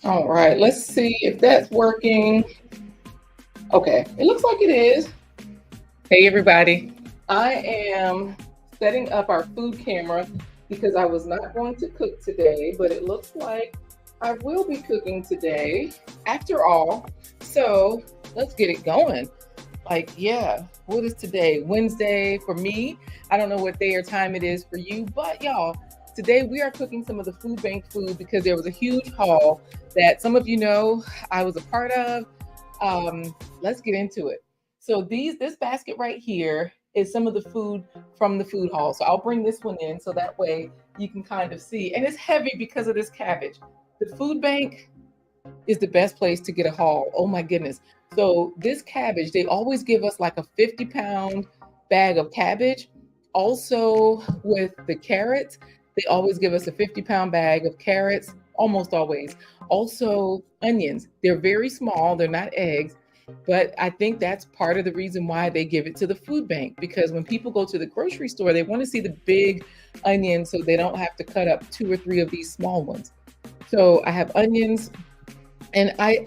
All right, let's see if that's working. Okay, it looks like it is. Hey, everybody. I am setting up our food camera because I was not going to cook today, but it looks like I will be cooking today after all. So let's get it going. Like, yeah, what is today? Wednesday for me. I don't know what day or time it is for you, but y'all, today we are cooking some of the food bank food because there was a huge haul that some of you know I was a part of. Let's get into it. So this basket right here is some of the food from the food hall. So I'll bring this one in so that way you can kind of see. And it's heavy because of this cabbage. The food bank is the best place to get a haul. Oh my goodness. So this cabbage, they always give us like a 50-pound bag of cabbage. Also with the carrots, they always give us a 50-pound bag of carrots, almost always. Also onions. They're very small, they're not eggs, but I think that's part of the reason why they give it to the food bank, because when people go to the grocery store, they want to see the big onions so they don't have to cut up two or three of these small ones. So I have onions, and I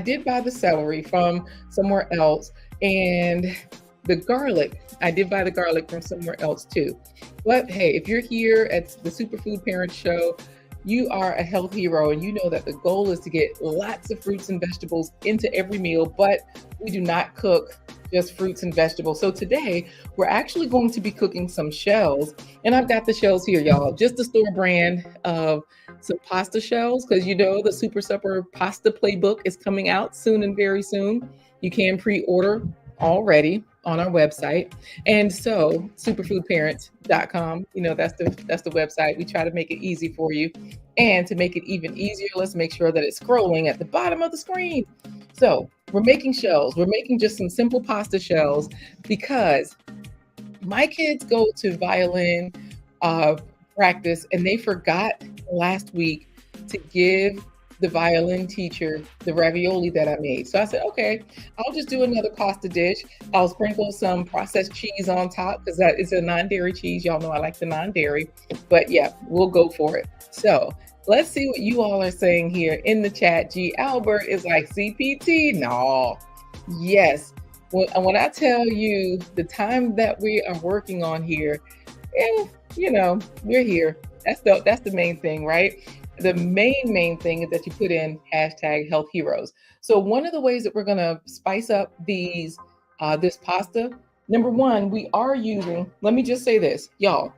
did buy the celery from somewhere else, and the garlic. I did buy the garlic from somewhere else too. But hey, if you're here at the Superfood Parents Show, you are a health hero, and you know that the goal is to get lots of fruits and vegetables into every meal, but we do not cook just fruits and vegetables. So today we're actually going to be cooking some shells, and I've got the shells here, y'all, just the store brand of some pasta shells, because you know the Super Supper pasta playbook is coming out soon and very soon. You can pre-order already on our website. And so superfoodparents.com, you know, that's the website. We try to make it easy for you. And to make it even easier, let's make sure that it's scrolling at the bottom of the screen. So we're making shells. We're making just some simple pasta shells because my kids go to violin practice, and they forgot last week to give the violin teacher the ravioli that I made. So I said, okay, I'll just do another pasta dish. I'll sprinkle some processed cheese on top because that is a non-dairy cheese. Y'all know I like the non-dairy, but yeah, we'll go for it. So let's see what you all are saying here in the chat. G. Albert is like CPT. No, yes. When I tell you the time that we are working on here, you know, we're here. That's the main thing, right? The main thing is that you put in hashtag health heroes. So one of the ways that we're gonna spice up this pasta, number one, we are using, let me just say this, y'all,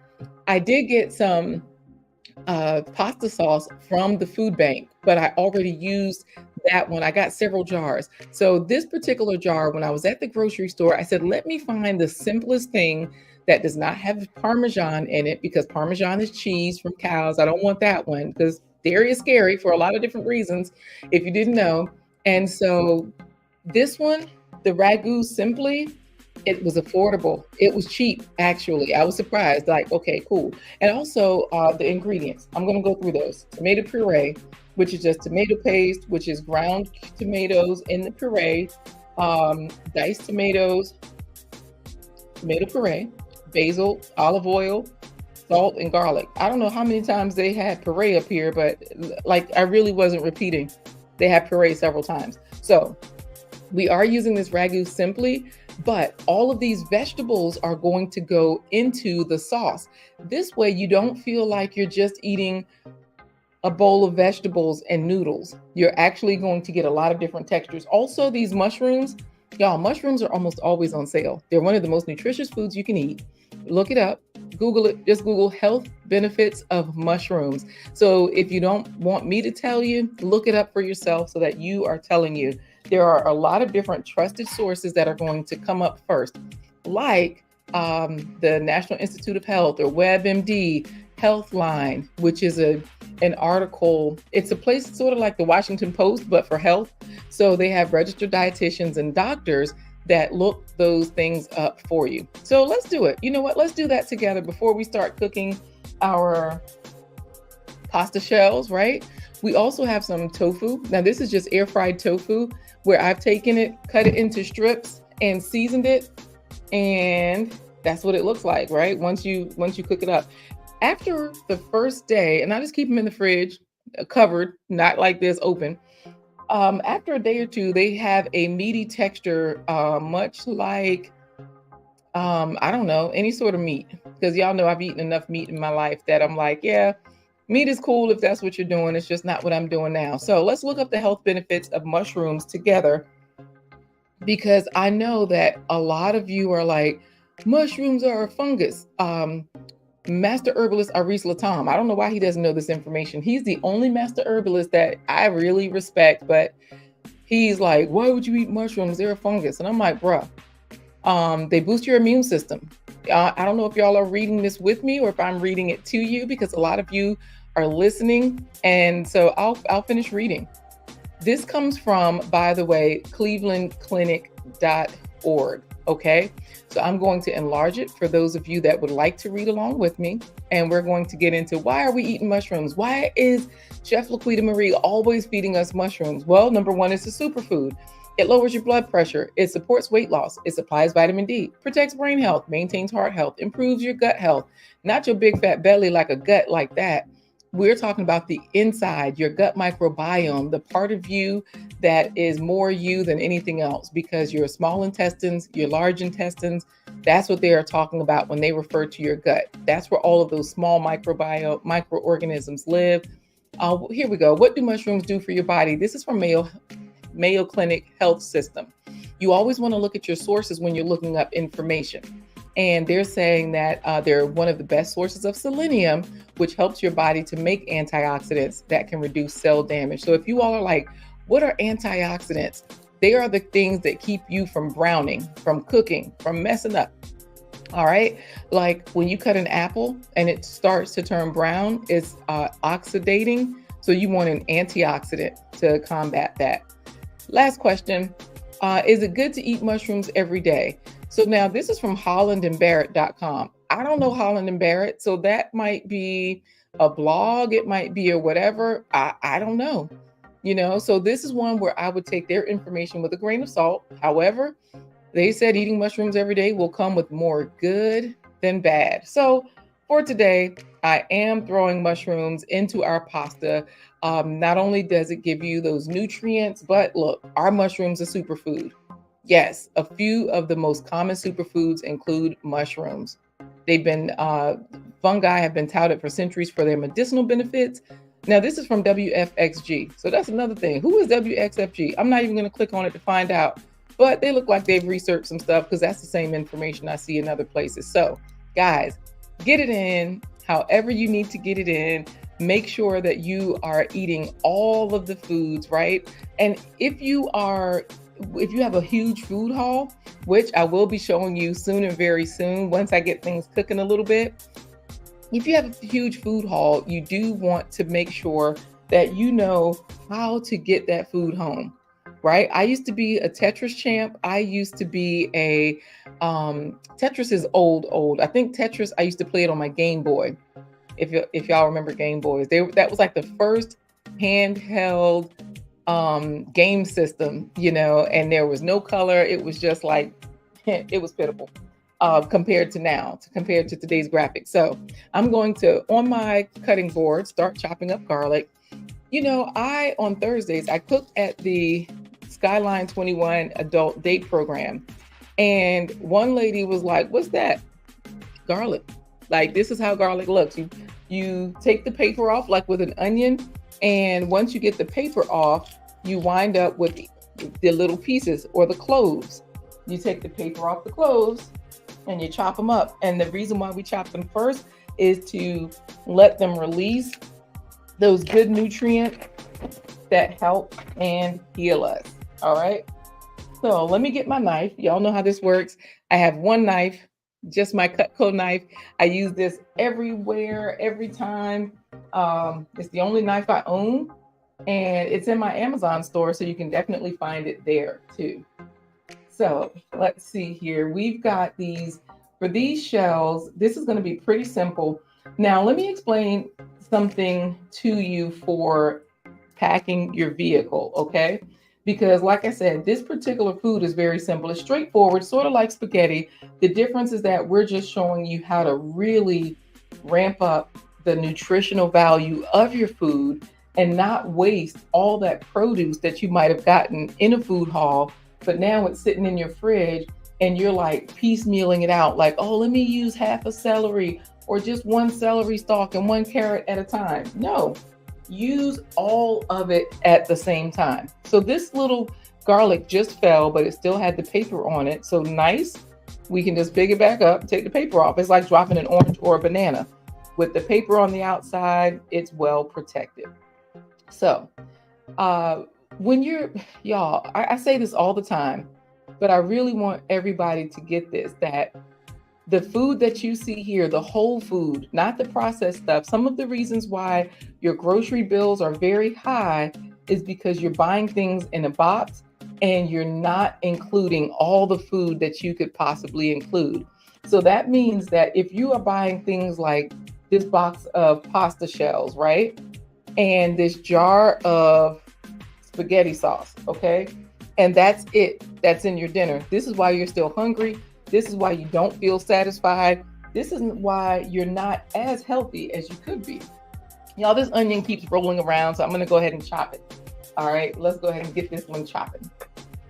I did get some pasta sauce from the food bank, but I already used that one. I got several jars. So this particular jar, when I was at the grocery store, I said, let me find the simplest thing that does not have Parmesan in it, because Parmesan is cheese from cows. I don't want that one because dairy is scary for a lot of different reasons, if you didn't know. And so this one, the Ragu Simply, it was affordable. It was cheap, actually. I was surprised. Like, okay, cool. And also the ingredients. I'm going to go through those. Tomato puree, which is just tomato paste, which is ground tomatoes in the puree, diced tomatoes, tomato puree, basil, olive oil, salt, and garlic. I don't know how many times they had puree up here, but like I really wasn't repeating. They had puree several times. So we are using this Ragu Simply, but all of these vegetables are going to go into the sauce. This way you don't feel like you're just eating a bowl of vegetables and noodles. You're actually going to get a lot of different textures. Also, these mushrooms, y'all, mushrooms are almost always on sale. They're one of the most nutritious foods you can eat. Look it up, Google it, just Google health benefits of mushrooms. So if you don't want me to tell you, look it up for yourself so that you are telling you. There are a lot of different trusted sources that are going to come up first, like the National Institute of Health or WebMD, Healthline, which is an article. It's a place sort of like the Washington Post, but for health. So they have registered dietitians and doctors that look those things up for you. So let's do it. You know what? Let's do that together before we start cooking our pasta shells, right? We also have some tofu. Now this is just air fried tofu where I've taken it, cut it into strips and seasoned it. And that's what it looks like, right? Once you cook it up. After the first day, and I just keep them in the fridge, covered, not like this open. After a day or two, they have a meaty texture, much like I don't know, any sort of meat. Because y'all know I've eaten enough meat in my life that I'm like, yeah, meat is cool if that's what you're doing. It's just not what I'm doing now. So let's look up the health benefits of mushrooms together, because I know that a lot of you are like, mushrooms are a fungus. Master herbalist Aris Latam. I don't know why he doesn't know this information. He's the only master herbalist that I really respect, but he's like, why would you eat mushrooms? They're a fungus. And I'm like, bruh, they boost your immune system. I don't know if y'all are reading this with me or if I'm reading it to you, because a lot of you are listening. And so I'll finish reading. This comes from, by the way, clevelandclinic.org. Okay. So I'm going to enlarge it for those of you that would like to read along with me. And we're going to get into, why are we eating mushrooms? Why is Chef LaQuita Marie always feeding us mushrooms? Well, number one, it's a superfood. It lowers your blood pressure. It supports weight loss. It supplies vitamin D, protects brain health, maintains heart health, improves your gut health. Not your big fat belly like a gut like that. We're talking about the inside, your gut microbiome, the part of you that is more you than anything else, because your small intestines, your large intestines, that's what they are talking about when they refer to your gut. That's where all of those small microorganisms live. Here we go. What do mushrooms do for your body? This is from Mayo Clinic Health System. You always want to look at your sources when you're looking up information. And they're saying that they're one of the best sources of selenium, which helps your body to make antioxidants that can reduce cell damage. So if you all are like, what are antioxidants? They are the things that keep you from browning, from cooking, from messing up. All right. Like when you cut an apple and it starts to turn brown, it's oxidating. So you want an antioxidant to combat that. Last question. Is it good to eat mushrooms every day? So now this is from hollandandbarrett.com. I don't know Holland and Barrett, so that might be a blog. It might be or whatever. I don't know. So this is one where I would take their information with a grain of salt. However, they said eating mushrooms every day will come with more good than bad. So for today, I am throwing mushrooms into our pasta. Not only does it give you those nutrients, but look, our mushrooms are superfood. Yes, a few of the most common superfoods include mushrooms. Fungi have been touted for centuries for their medicinal benefits. Now, this is from WFXG. So that's another thing. Who is WXFG? I'm not even going to click on it to find out, but they look like they've researched some stuff, because that's the same information I see in other places. So guys, get it in however you need to get it in. Make sure that you are eating all of the foods, right? And if you have a huge food haul, which I will be showing you soon and very soon once I get things cooking a little bit. If you have a huge food haul, you do want to make sure that you know how to get that food home, right? I used to be a Tetris champ. I used to be Tetris is old. I think Tetris, I used to play it on my Game Boy. If y'all remember Game Boys, that was like the first handheld game system, and there was no color. It was just like, it was pitiful compared to today's graphics. So I'm going to, on my cutting board, start chopping up garlic. On Thursdays, I cooked at the Skyline 21 adult date program. And one lady was like, what's that? Garlic. Like, this is how garlic looks. You take the paper off like with an onion. And once you get the paper off, you wind up with the little pieces or the cloves. You take the paper off the cloves and you chop them up. And the reason why we chop them first is to let them release those good nutrients that help and heal us. All right. So let me get my knife. Y'all know how this works. I have one knife, just my Cutco knife. I use this everywhere, every time. It's the only knife I own, and it's in my Amazon store, so you can definitely find it there too. So let's see here. We've got for these shells, this is going to be pretty simple. Now, let me explain something to you for packing your vehicle, okay? Because like I said, this particular food is very simple. It's straightforward, sort of like spaghetti. The difference is that we're just showing you how to really ramp up the nutritional value of your food and not waste all that produce that you might have gotten in a food haul, but now it's sitting in your fridge and you're like piecemealing it out, like, oh, let me use half a celery or just one celery stalk and one carrot at a time. No, use all of it at the same time. So this little garlic just fell, but it still had the paper on it. So nice. We can just pick it back up, take the paper off. It's like dropping an orange or a banana. With the paper on the outside, it's well protected. So when y'all, I say this all the time, but I really want everybody to get this, that the food that you see here, the whole food, not the processed stuff, some of the reasons why your grocery bills are very high is because you're buying things in a box and you're not including all the food that you could possibly include. So that means that if you are buying things like this box of pasta shells, right? And this jar of spaghetti sauce, okay? And that's it. That's in your dinner. This is why you're still hungry. This is why you don't feel satisfied. This is why you're not as healthy as you could be. Y'all, this onion keeps rolling around, so I'm gonna go ahead and chop it. All right, let's go ahead and get this one chopping.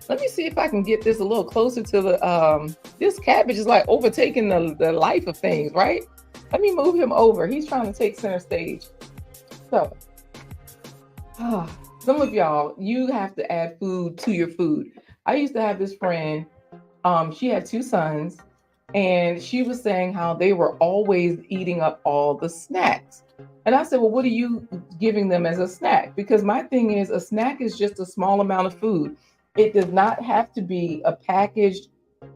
Let me see if I can get this a little closer to the, this cabbage is like overtaking the life of things, right? Let me move him over. He's trying to take center stage. So, some of y'all, you have to add food to your food. I used to have this friend, she had two sons, and she was saying how they were always eating up all the snacks. And I said, well, what are you giving them as a snack? Because my thing is, a snack is just a small amount of food. It does not have to be a packaged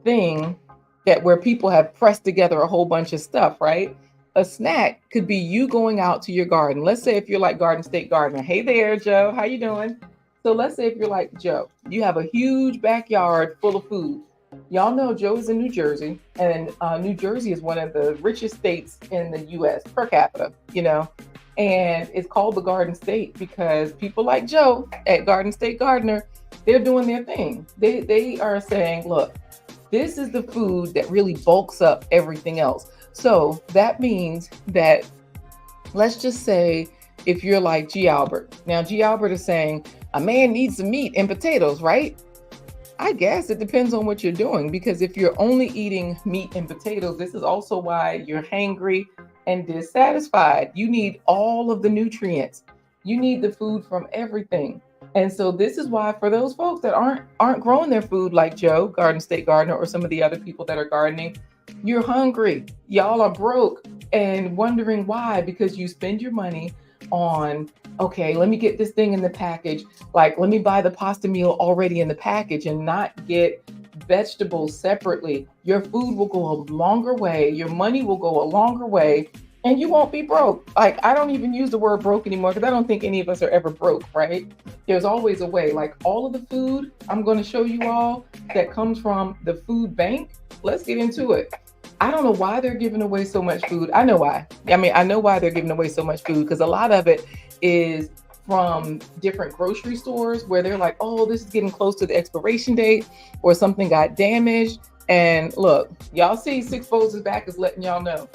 thing that where people have pressed together a whole bunch of stuff, right? A snack could be you going out to your garden. Let's say if you're like Garden State Gardener. Hey there, Joe, how you doing? So let's say if you're like Joe, you have a huge backyard full of food. Y'all know Joe is in New Jersey, and New Jersey is one of the richest states in the U.S. per capita, you know, and it's called the Garden State because people like Joe at Garden State Gardener, they're doing their thing. They are saying, look, this is the food that really bulks up everything else. So that means that, let's just say, if you're like G. Albert. Now, G. Albert is saying a man needs some meat and potatoes, right? I guess it depends on what you're doing, because if you're only eating meat and potatoes, this is also why you're hangry and dissatisfied. You need all of the nutrients. You need the food from everything. And so this is why, for those folks that aren't growing their food like Joe, Garden State Gardener, or some of the other people that are gardening, you're hungry. Y'all are broke and wondering why, because you spend your money on, okay, let me get this thing in the package. Like, let me buy the pasta meal already in the package and not get vegetables separately. Your food will go a longer way. Your money will go a longer way, and you won't be broke. Like, I don't even use the word broke anymore because I don't think any of us are ever broke, right? There's always a way. Like, all of the food I'm going to show you all that comes from the food bank, let's get into it. I don't know why they're giving away so much food. I know why. I know why they're giving away so much food, because a lot of it is from different grocery stores where they're like, oh, this is getting close to the expiration date, or something got damaged. And look, y'all see Six Folds' back is letting y'all know.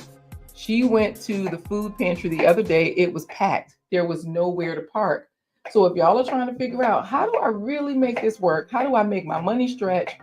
She went to the food pantry the other day. It was packed. There was nowhere to park. So if y'all are trying to figure out, how do I really make this work? How do I make my money stretch?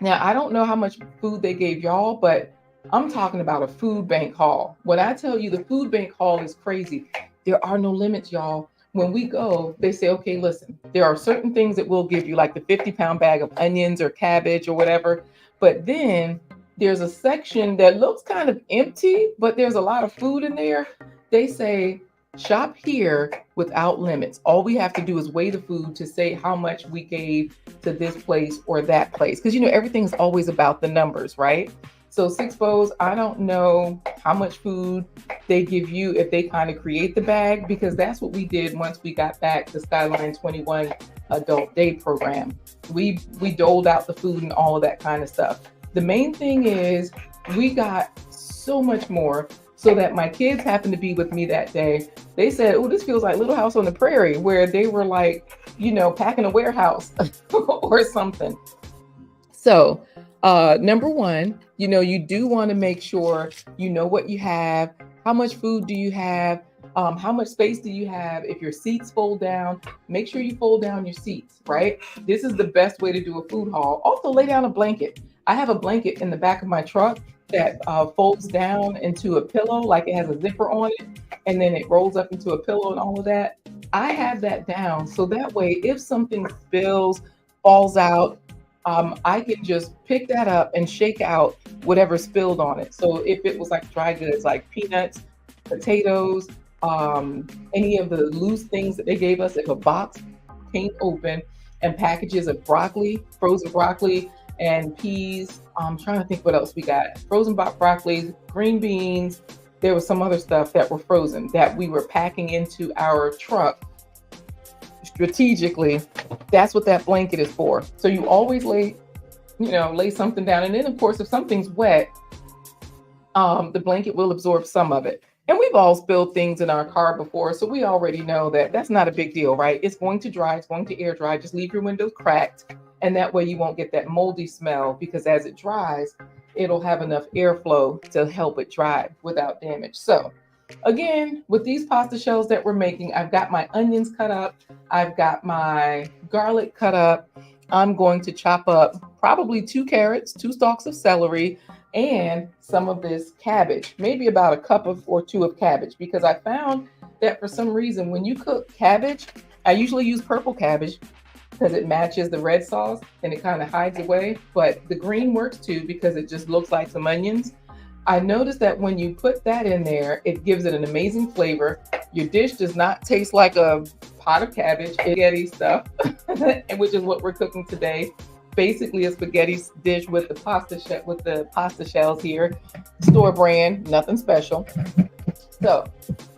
Now, I don't know how much food they gave y'all, but I'm talking about a food bank haul. When I tell you the food bank haul is crazy, there are no limits, y'all. When we go, they say, okay, listen, there are certain things that we'll give you, like the 50-pound bag of onions or cabbage or whatever. But then there's a section that looks kind of empty, but there's a lot of food in there. They say, shop here without limits. All we have to do is weigh the food to say how much we gave to this place or that place. Because, you know, everything's always about the numbers, right? So Six Bows, I don't know how much food they give you if they kind of create the bag, because that's what we did once we got back to Skyline 21 Adult Day program. We doled out the food and all of that kind of stuff. The main thing is we got so much more, so that my kids happened to be with me that day. They said, oh, this feels like Little House on the Prairie, where they were like, you know, packing a warehouse or something. So number one, you know, you do want to make sure you know what you have, how much food do you have, How much space do you have? If your seats fold down, make sure you fold down your seats, right? This is the best way to do a food haul. Also, lay down a blanket. I have a blanket in the back of my truck that folds down into a pillow, like it has a zipper on it, and then it rolls up into a pillow and all of that. I have that down so that way, if something spills, falls out, I can just pick that up and shake out whatever spilled on it. So if it was like dry goods, like peanuts, potatoes, any of the loose things that they gave us, if a box came open and packages of broccoli, frozen broccoli, and peas. I'm trying to think what else we got. Frozen broccoli, green beans. There was some other stuff that were frozen that we were packing into our truck strategically. That's what that blanket is for. So you always lay something down. And then of course, if something's wet, the blanket will absorb some of it. And we've all spilled things in our car before, so we already know that that's not a big deal, right? It's going to dry, it's going to air dry. Just leave your windows cracked, and that way you won't get that moldy smell, because as it dries, it'll have enough airflow to help it dry without damage. So again, with these pasta shells that we're making, I've got my onions cut up, I've got my garlic cut up. I'm going to chop up probably 2 carrots, 2 stalks of celery, and some of this cabbage, maybe about a cup or 2 of cabbage, because I found that for some reason, when you cook cabbage, I usually use purple cabbage because it matches the red sauce and it kind of hides away, but the green works too because it just looks like some onions. I noticed that when you put that in there, it gives it an amazing flavor. Your dish does not taste like a pot of cabbage, spaghetti stuff, which is what we're cooking today. Basically a spaghetti dish with the pasta shells here, store brand, nothing special. So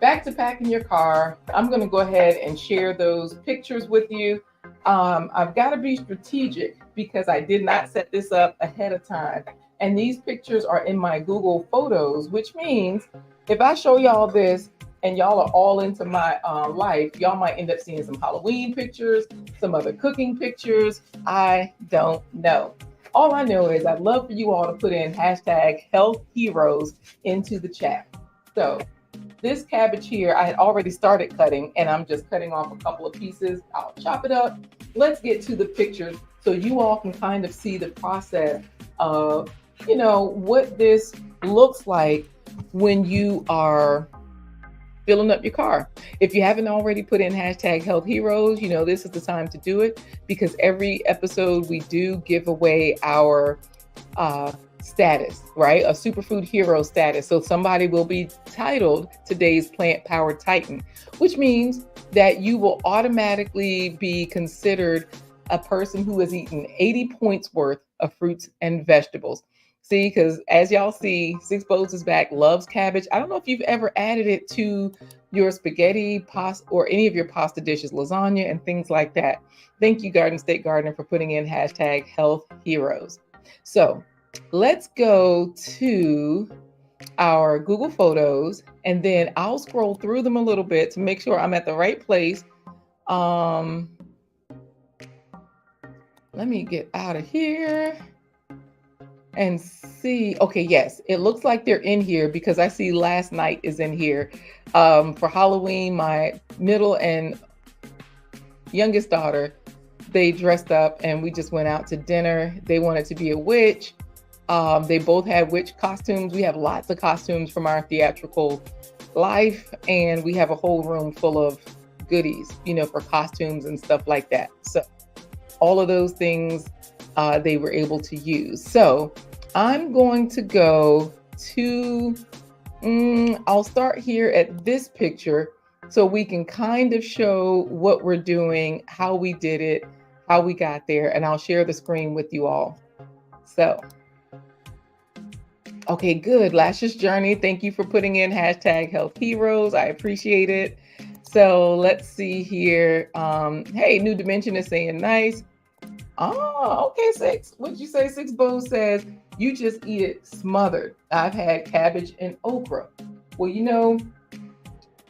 back to packing your car. I'm going to go ahead and share those pictures with you. I've got to be strategic because I did not set this up ahead of time. And these pictures are in my Google Photos, which means if I show y'all this and y'all are all into my life, y'all might end up seeing some Halloween pictures, some other cooking pictures. I don't know. All I know is I'd love for you all to put in #HealthHeroes into the chat. So this cabbage here, I had already started cutting, and I'm just cutting off a couple of pieces. I'll chop it up. Let's get to the pictures so you all can kind of see the process of, what this looks like when you are filling up your car. If you haven't already put in #HealthHeroes, this is the time to do it, because every episode we do give away our status, right? A superfood hero status. So somebody will be titled today's plant powered titan, which means that you will automatically be considered a person who has eaten 80 points worth of fruits and vegetables. See, because as y'all see, Six Bows is back, loves cabbage. I don't know if you've ever added it to your spaghetti pasta or any of your pasta dishes, lasagna and things like that. Thank you, Garden State Gardener, for putting in #HealthHeroes. So let's go to our Google Photos, and then I'll scroll through them a little bit to make sure I'm at the right place. Let me get out of here and see. Okay, yes, it looks like they're in here because I see last night is in here. For Halloween, my middle and youngest daughter, they dressed up and we just went out to dinner. They wanted to be a witch. They both had witch costumes. We have lots of costumes from our theatrical life, and we have a whole room full of goodies, for costumes and stuff like that. So all of those things they were able to use. So I'm going to go to, I'll start here at this picture so we can kind of show what we're doing, how we did it, how we got there, and I'll share the screen with you all. So, okay, good. Lashes Journey, thank you for putting in #HealthHeroes. I appreciate it. So let's see here. Hey, New Dimension is saying nice. Oh, okay, Six. What'd you say? Six Bows says, you just eat it smothered. I've had cabbage and okra. Well,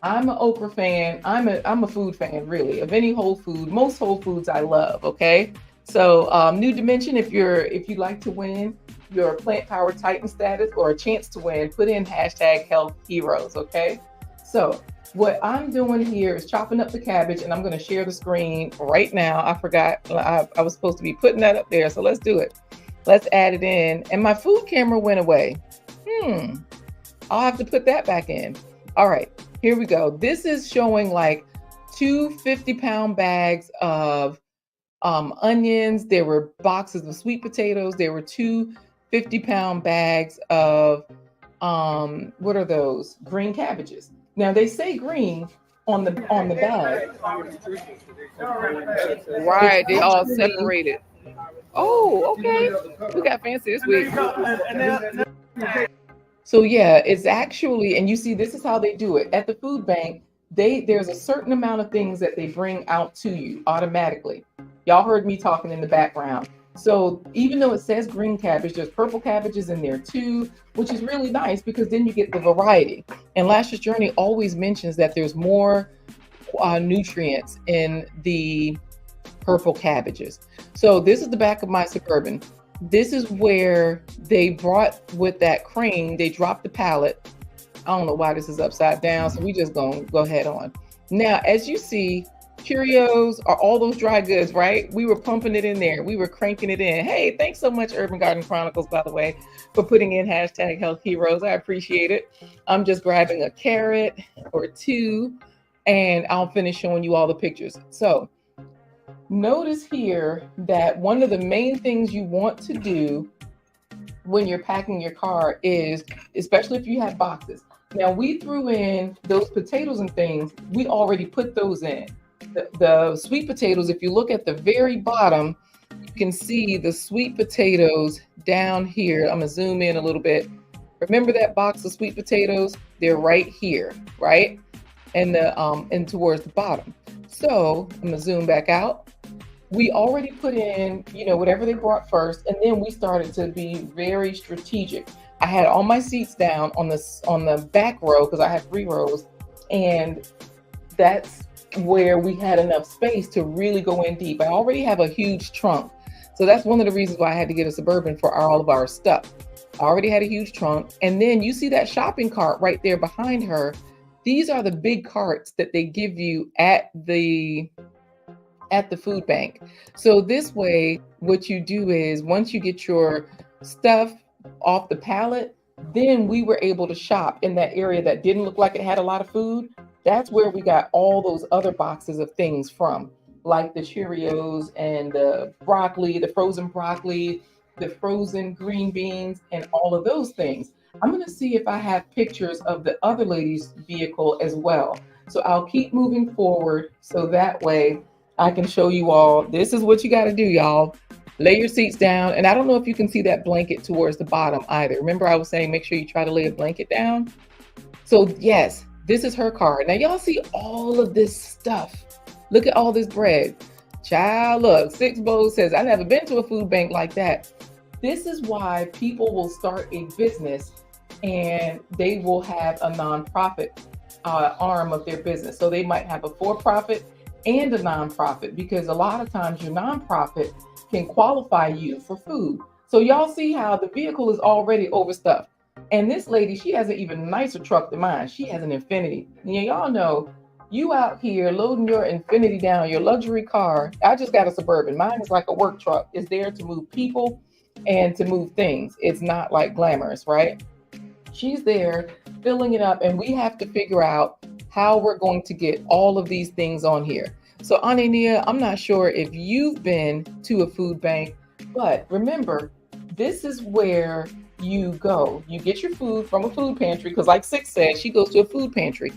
I'm an okra fan. I'm a food fan, really, of any whole food. Most whole foods I love, okay? So New Dimension, if you'd like to win your Plant Powered Titan status or a chance to win, put in #HealthHeroes, okay? So what I'm doing here is chopping up the cabbage, and I'm going to share the screen right now. I forgot I was supposed to be putting that up there, so let's do it. Let's add it in. And my food camera went away. I'll have to put that back in. All right, here we go. This is showing like two 50-pound bags of onions. There were boxes of sweet potatoes. There were two 50-pound bags of what are those? Green cabbages. Now they say green on the bag. Right, they all separated. Oh, okay. We got fancy this week. So yeah, it's actually, and you see, this is how they do it. At the food bank, there's a certain amount of things that they bring out to you automatically. Y'all heard me talking in the background. So even though it says green cabbage, there's purple cabbages in there too, which is really nice because then you get the variety. And Last Year's Journey always mentions that there's more nutrients in the purple cabbages. So this is the back of my Suburban. This is where they brought with that crane, they dropped the pallet. I don't know why this is upside down, so we just gonna go ahead on. Now, as you see, Cheerios are all those dry goods, right? We were pumping it in there. We were cranking it in. Hey, thanks so much, Urban Garden Chronicles, by the way, for putting in hashtag Health Heroes. I appreciate it. I'm just grabbing a carrot or two, and I'll finish showing you all the pictures. So notice here that one of the main things you want to do when you're packing your car is, especially if you have boxes. Now, we threw in those potatoes and things. We already put those in. The sweet potatoes, if you look at the very bottom, you can see the sweet potatoes down here. I'm gonna zoom in a little bit. Remember that box of sweet potatoes? They're right here, right? And towards the bottom. So I'm gonna zoom back out. We already put in, whatever they brought first, and then we started to be very strategic. I had all my seats down on the back row because I have 3 rows, and that's where we had enough space to really go in deep. I already have a huge trunk, so that's one of the reasons why I had to get a Suburban for all of our stuff. I already had a huge trunk, and then you see that shopping cart right there behind her. These are the big carts that they give you at the food bank. So this way, what you do is once you get your stuff off the pallet, then we were able to shop in that area that didn't look like it had a lot of food. That's where we got all those other boxes of things from, like the Cheerios and the broccoli, the frozen broccoli, the frozen green beans, and all of those things. I'm going to see if I have pictures of the other lady's vehicle as well. So I'll keep moving forward so that way I can show you all. This is what you got to do, y'all. Lay your seats down. And I don't know if you can see that blanket towards the bottom either. Remember, I was saying make sure you try to lay a blanket down. So yes, this is her car. Now y'all see all of this stuff. Look at all this bread. Child, look, 6 Bowls says, I've never been to a food bank like that. This is why people will start a business and they will have a nonprofit arm of their business. So they might have a for-profit and a nonprofit, because a lot of times your nonprofit can qualify you for food. So y'all see how the vehicle is already overstuffed. And this lady, she has an even nicer truck than mine. She has an Infinity. Y'all know, you out here loading your Infinity down, your luxury car. I just got a Suburban. Mine is like a work truck. It's there to move people and to move things. It's not like glamorous, right? She's there filling it up, and we have to figure out how we're going to get all of these things on here. So Auntie Nia, I'm not sure if you've been to a food bank, but remember, this is where you go. You get your food from a food pantry, because like Six said, she goes to a food pantry.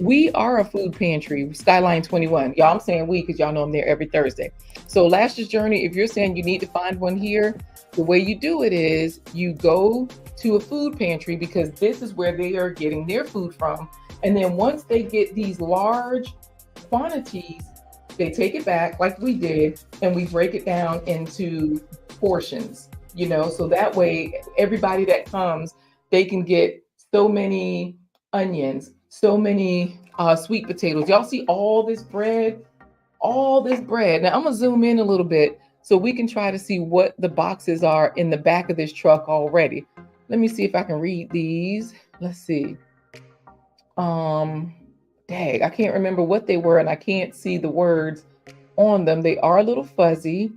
We are a food pantry, Skyline 21. Y'all, I'm saying we because y'all know I'm there every Thursday. So Last Year's Journey, if you're saying you need to find one here, the way you do it is you go to a food pantry, because this is where they are getting their food from. And then once they get these large quantities, they take it back like we did, and we break it down into portions, so that way everybody that comes, they can get so many onions, so many sweet potatoes. Y'all see all this bread? All this bread. Now I'm gonna zoom in a little bit so we can try to see what the boxes are in the back of this truck already. Let me see if I can read these. Let's see. dang, I can't remember what they were and I can't see the words on them. They are a little fuzzy,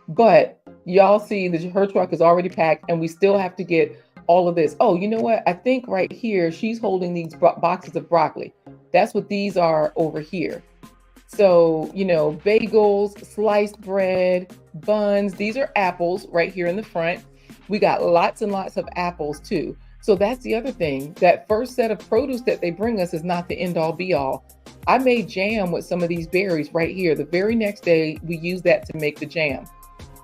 but y'all see that her truck is already packed and we still have to get all of this. Oh, you know what? I think right here, she's holding these boxes of broccoli. That's what these are over here. So, bagels, sliced bread, buns. These are apples right here in the front. We got lots and lots of apples too. So that's the other thing. That first set of produce that they bring us is not the end all be all. I made jam with some of these berries right here. The very next day, we used that to make the jam.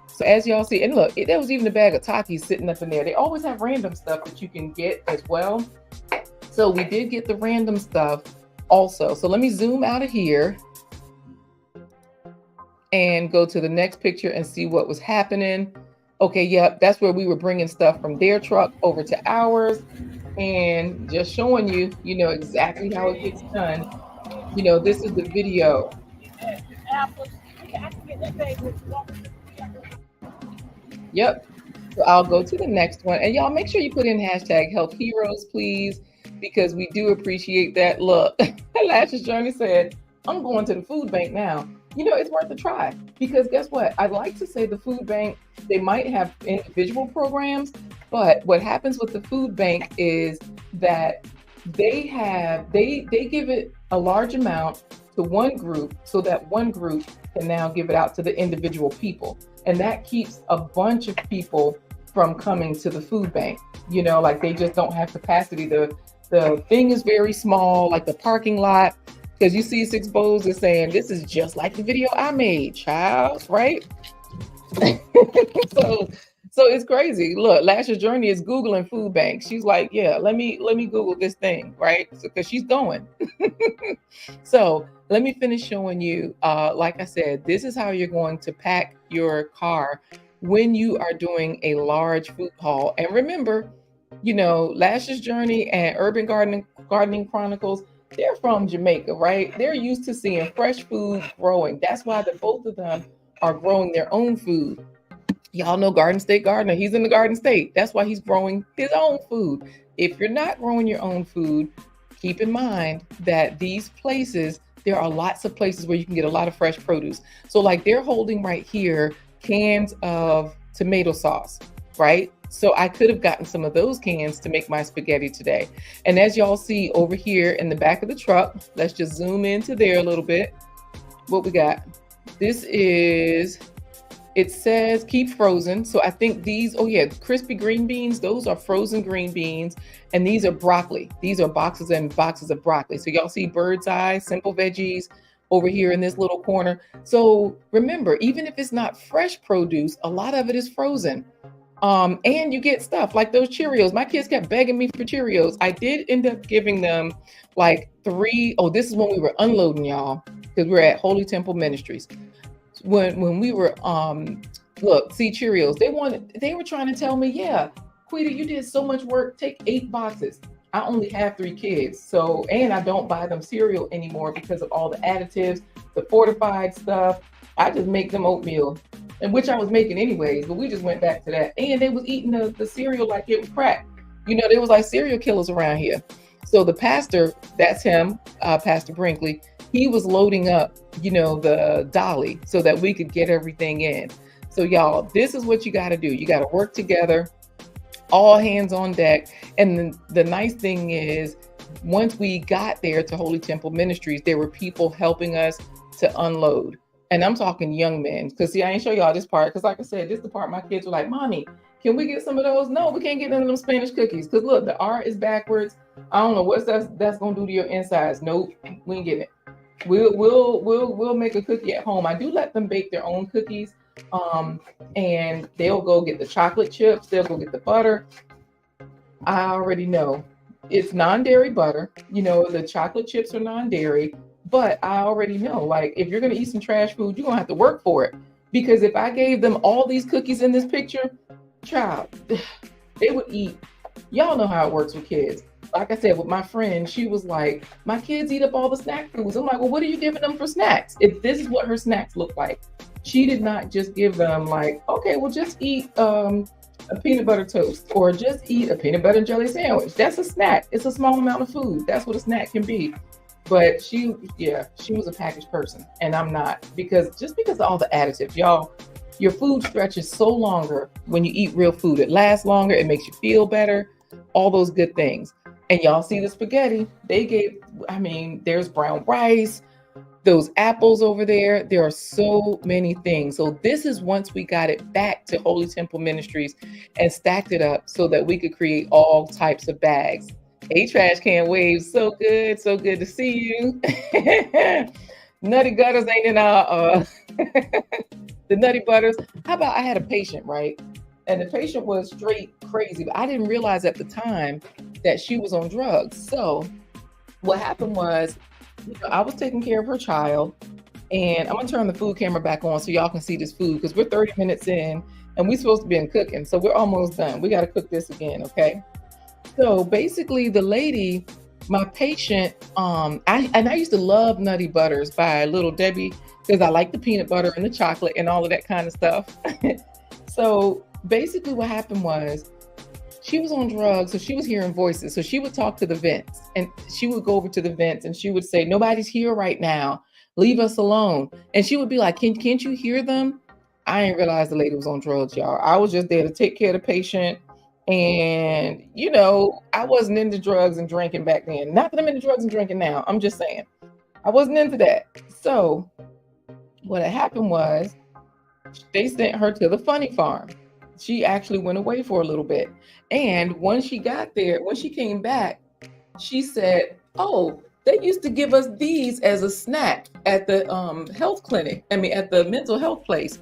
So as y'all see, and look, there was even a bag of Takis sitting up in there. They always have random stuff that you can get as well. So we did get the random stuff also. So let me zoom out of here and go to the next picture and see what was happening. Okay, yep, that's where we were bringing stuff from their truck over to ours and just showing you, exactly how it gets done. This is the video. Yep. So I'll go to the next one. And y'all make sure you put in hashtag health heroes, please, because we do appreciate that. Look, Lash's Journey said, I'm going to the food bank now. It's worth a try because guess what? I'd like to say the food bank, they might have individual programs, but what happens with the food bank is that they give it a large amount to one group so that one group can now give it out to the individual people. And that keeps a bunch of people from coming to the food bank. Like they just don't have capacity. The thing is very small, like the parking lot. Because you see Six Bowls is saying, this is just like the video I made, child, right? So it's crazy. Look, Lash's Journey is Googling food banks. She's like, yeah, let me Google this thing, right? Because she's going. So let me finish showing you, like I said, this is how you're going to pack your car when you are doing a large food haul. And remember, Lash's Journey and Urban Gardening Chronicles, they're from Jamaica, right? They're used to seeing fresh food growing. That's why both of them are growing their own food. Y'all know Garden State Gardener. He's in the Garden State. That's why he's growing his own food. If you're not growing your own food, keep in mind that these places, there are lots of places where you can get a lot of fresh produce. So like they're holding right here cans of tomato sauce, right? So I could have gotten some of those cans to make my spaghetti today. And as y'all see over here in the back of the truck, let's just zoom into there a little bit. What we got? This is, it says keep frozen. So I think these, oh yeah, crispy green beans, those are frozen green beans. And these are broccoli. These are boxes and boxes of broccoli. So y'all see bird's eye, simple veggies over here in this little corner. So remember, even if it's not fresh produce, a lot of it is frozen. And you get stuff like those Cheerios. My kids kept begging me for Cheerios. I did end up giving them like 3. Oh, this is when we were unloading, y'all, because we're at Holy Temple Ministries. When we were, look, see Cheerios. They were trying to tell me, yeah, Quita, you did so much work. Take 8 boxes. I only have 3 kids. So, and I don't buy them cereal anymore because of all the additives, the fortified stuff. I just make them oatmeal. And which I was making anyways, but we just went back to that. And they was eating the cereal like it was crack. There was like serial killers around here. So the pastor, that's him, Pastor Brinkley, he was loading up, the dolly so that we could get everything in. So y'all, this is what you got to do. You got to work together, all hands on deck. And the nice thing is, once we got there to Holy Temple Ministries, there were people helping us to unload. And I'm talking young men, because see, I ain't show y'all this part, because like I said, this is the part my kids were like, Mommy, can we get some of those? No, we can't get none of them Spanish cookies, because look, the R is backwards. I don't know what that's gonna do to your insides. Nope, we ain't getting it. We'll make a cookie at home. I do let them bake their own cookies, and they'll go get the chocolate chips, they'll go get the butter. I already know it's non-dairy butter. The chocolate chips are non-dairy. But I already know, like, if you're going to eat some trash food, you're going to have to work for it. Because if I gave them all these cookies in this picture, child, they would eat. Y'all know how it works with kids. Like I said, with my friend, she was like, my kids eat up all the snack foods. I'm like, well, what are you giving them for snacks? If this is what her snacks look like. She did not just give them like, okay, well, just eat a peanut butter toast or just eat a peanut butter and jelly sandwich. That's a snack. It's a small amount of food. That's what a snack can be. But she was a packaged person, and I'm not, because of all the additives, y'all. Your food stretches so longer when you eat real food. It lasts longer. It makes you feel better. All those good things. And y'all see the spaghetti? There's brown rice, those apples over there. There are so many things. So this is once we got it back to Holy Temple Ministries and stacked it up so that we could create all types of bags. Hey, trash can waves. So good. So good to see you. Nutty Gutters ain't in our the Nutty Butters. How about, I had a patient, right? And the patient was straight crazy, but I didn't realize at the time that she was on drugs. So what happened was, I was taking care of her child, and I'm gonna turn the food camera back on so y'all can see this food, because we're 30 minutes in and we're supposed to be in cooking. So we're almost done. We got to cook this again, okay? So basically the lady, my patient, I used to love Nutty Butters by Little Debbie, because I like the peanut butter and the chocolate and all of that kind of stuff. So basically what happened was, she was on drugs, so she was hearing voices. So she would talk to the vents, and she would go over to the vents and she would say, "Nobody's here right now. Leave us alone." And she would be like, can't you hear them? I didn't realize the lady was on drugs, y'all. I was just there to take care of the patient. And, I wasn't into drugs and drinking back then. Not that I'm into drugs and drinking now. I'm just saying I wasn't into that. So what had happened was, they sent her to the funny farm. She actually went away for a little bit. And when she got there, when she came back, she said, "Oh, they used to give us these as a snack at the health clinic. At the mental health place."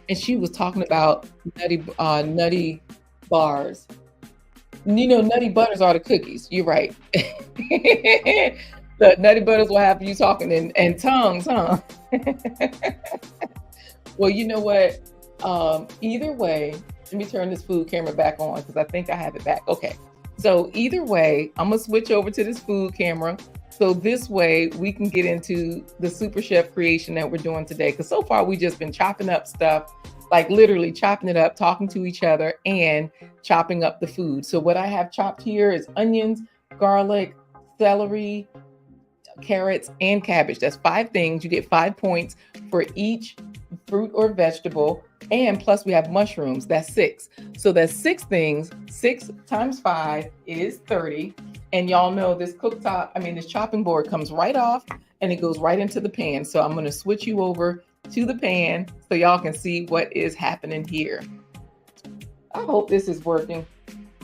And she was talking about nutty bars. Nutty Butters are the cookies. You're right. The Nutty Butters will have you talking in tongues, huh? Well, you know what? Either way, let me turn this food camera back on, because I think I have it back. Okay. So either way, I'm going to switch over to this food camera. So this way we can get into the super chef creation that we're doing today. Because so far we've just been chopping up stuff, like literally chopping it up, talking to each other, and chopping up the food. So what I have chopped here is onions, garlic, celery, carrots, and cabbage. That's 5 things. You get 5 points for each fruit or vegetable. And plus we have mushrooms. That's 6. So that's 6 things. 6 times 5 is 30. And y'all know this this chopping board comes right off and it goes right into the pan. So I'm going to switch you over to the pan so y'all can see what is happening here. I hope this is working.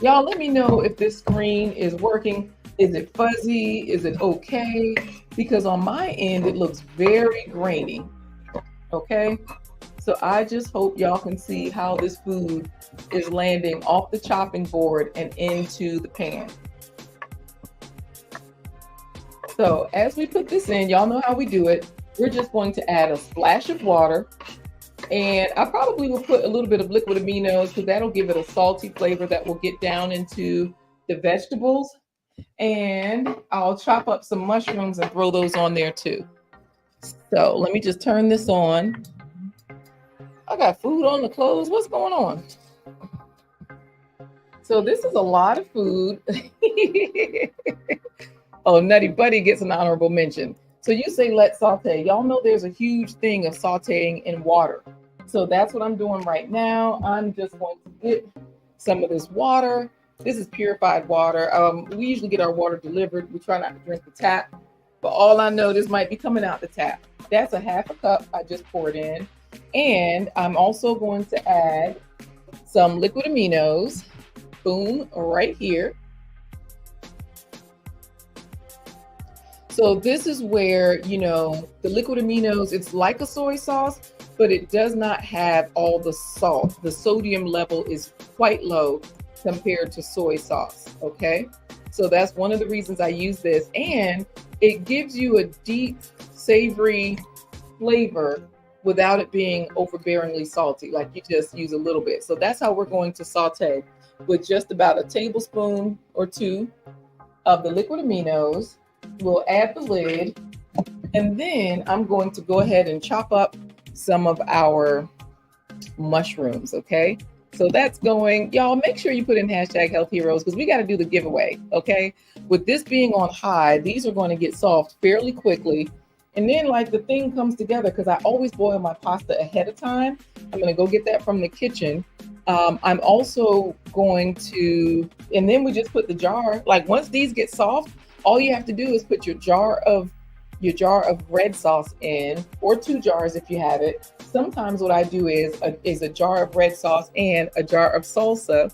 Y'all let me know if this screen is working. Is it fuzzy? Is it okay? Because on my end, it looks very grainy. Okay. So I just hope y'all can see how this food is landing off the chopping board and into the pan. So as we put this in, y'all know how we do it. We're just going to add a splash of water. And I probably will put a little bit of liquid aminos, because that'll give it a salty flavor that will get down into the vegetables. And I'll chop up some mushrooms and throw those on there too. So let me just turn this on. I got food on the clothes. What's going on? So this is a lot of food. Oh, Nutty Buddy gets an honorable mention. So you say let's saute. Y'all know there's a huge thing of sauteing in water. So that's what I'm doing right now. I'm just going to get some of this water. This is purified water. We usually get our water delivered. We try not to drink the tap. But all I know, this might be coming out the tap. That's a 1/2 cup I just poured in. And I'm also going to add some liquid aminos. Boom, right here. So this is where, the liquid aminos, it's like a soy sauce, but it does not have all the salt. The sodium level is quite low compared to soy sauce, okay? So that's one of the reasons I use this. And it gives you a deep, savory flavor without it being overbearingly salty, like you just use a little bit. So that's how we're going to saute, with just about a tablespoon or 2 of the liquid aminos. We'll add the lid, and then I'm going to go ahead and chop up some of our mushrooms, okay? So that's going. Y'all make sure you put in hashtag health heroes because we got to do the giveaway. Okay. With this being on high, these are going to get soft fairly quickly. And then like the thing comes together because I always boil my pasta ahead of time. I'm going to go get that from the kitchen. I'm also going to, and then we just put the jar, like once these get soft, all you have to do is put your jar of red sauce in, or 2 jars if you have it. Sometimes what I do is a jar of red sauce and a jar of salsa.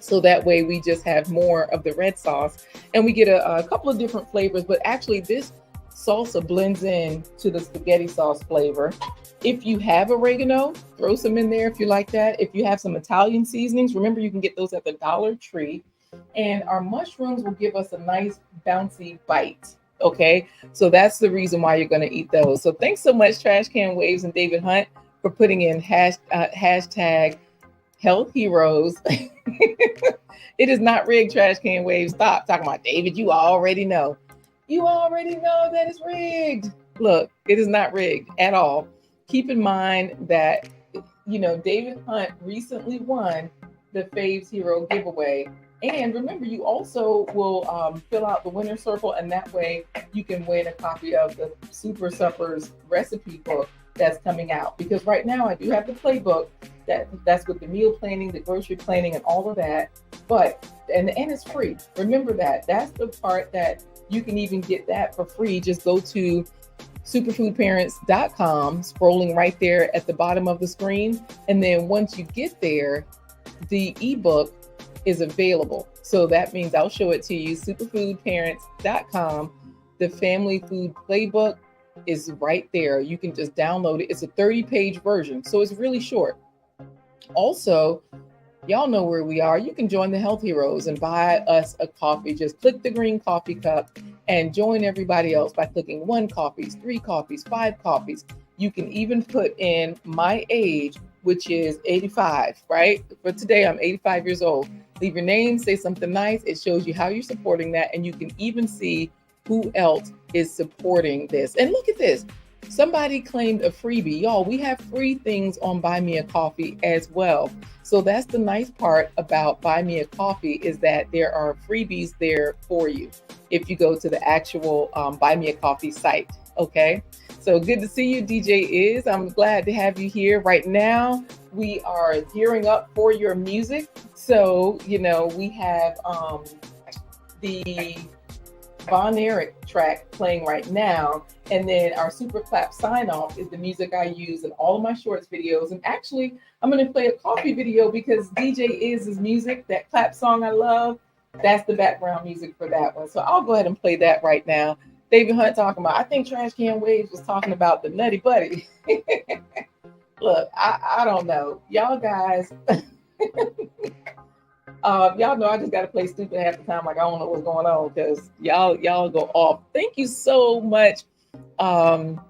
So that way we just have more of the red sauce and we get a couple of different flavors, but actually this salsa blends in to the spaghetti sauce flavor. If you have oregano, throw some in there if you like that. If you have some Italian seasonings, remember you can get those at the Dollar Tree. And our mushrooms will give us a nice bouncy bite. Okay, so that's the reason why you're going to eat those. So thanks so much, Trash Can Waves and David Hunt, for putting in hashtag health heroes. It is not rigged, Trash Can Waves. Stop talking about David. You already know. You already know that it's rigged. Look, it is not rigged at all. Keep in mind that, David Hunt recently won the Faves Hero giveaway. And remember, you also will fill out the winner circle, and that way you can win a copy of the Super Suppers recipe book that's coming out. Because right now I do have the playbook that's with the meal planning, the grocery planning, and all of that. But and it's free. Remember that. That's the part that you can even get that for free. Just go to superfoodparents.com, scrolling right there at the bottom of the screen. And then once you get there, the ebook is available. So that means I'll show it to you. Superfoodparents.com. The family food playbook is right there. You can just download it. It's a 30-page version, so it's really short. Also, y'all know where we are. You can join the Health Heroes and buy us a coffee. Just click the green coffee cup and join everybody else by clicking 1 coffee, 3 coffees, 5 coffees. You can even put in my age, which is 85, right? For today, I'm 85 years old. Leave your name, say something nice. It shows you how you're supporting that. And you can even see who else is supporting this. And look at this. Somebody claimed a freebie. Y'all, we have free things on Buy Me a Coffee as well. So that's the nice part about Buy Me a Coffee, is that there are freebies there for you if you go to the actual Buy Me a Coffee site. Okay. So good to see you, DJ Is. I'm glad to have you here. Right now, we are gearing up for your music. So, we have the Von Erich track playing right now. And then our Super Clap sign off is the music I use in all of my shorts videos. And actually, I'm going to play a coffee video because DJ Is music, that clap song I love, that's the background music for that one. So I'll go ahead and play that right now. David Hunt talking about, I think Trash Can Waves was talking about the Nutty Buddy. Look, I don't know. Y'all guys, y'all know I just got to play stupid half the time. Like, I don't know what's going on because y'all go off. Thank you so much. Garden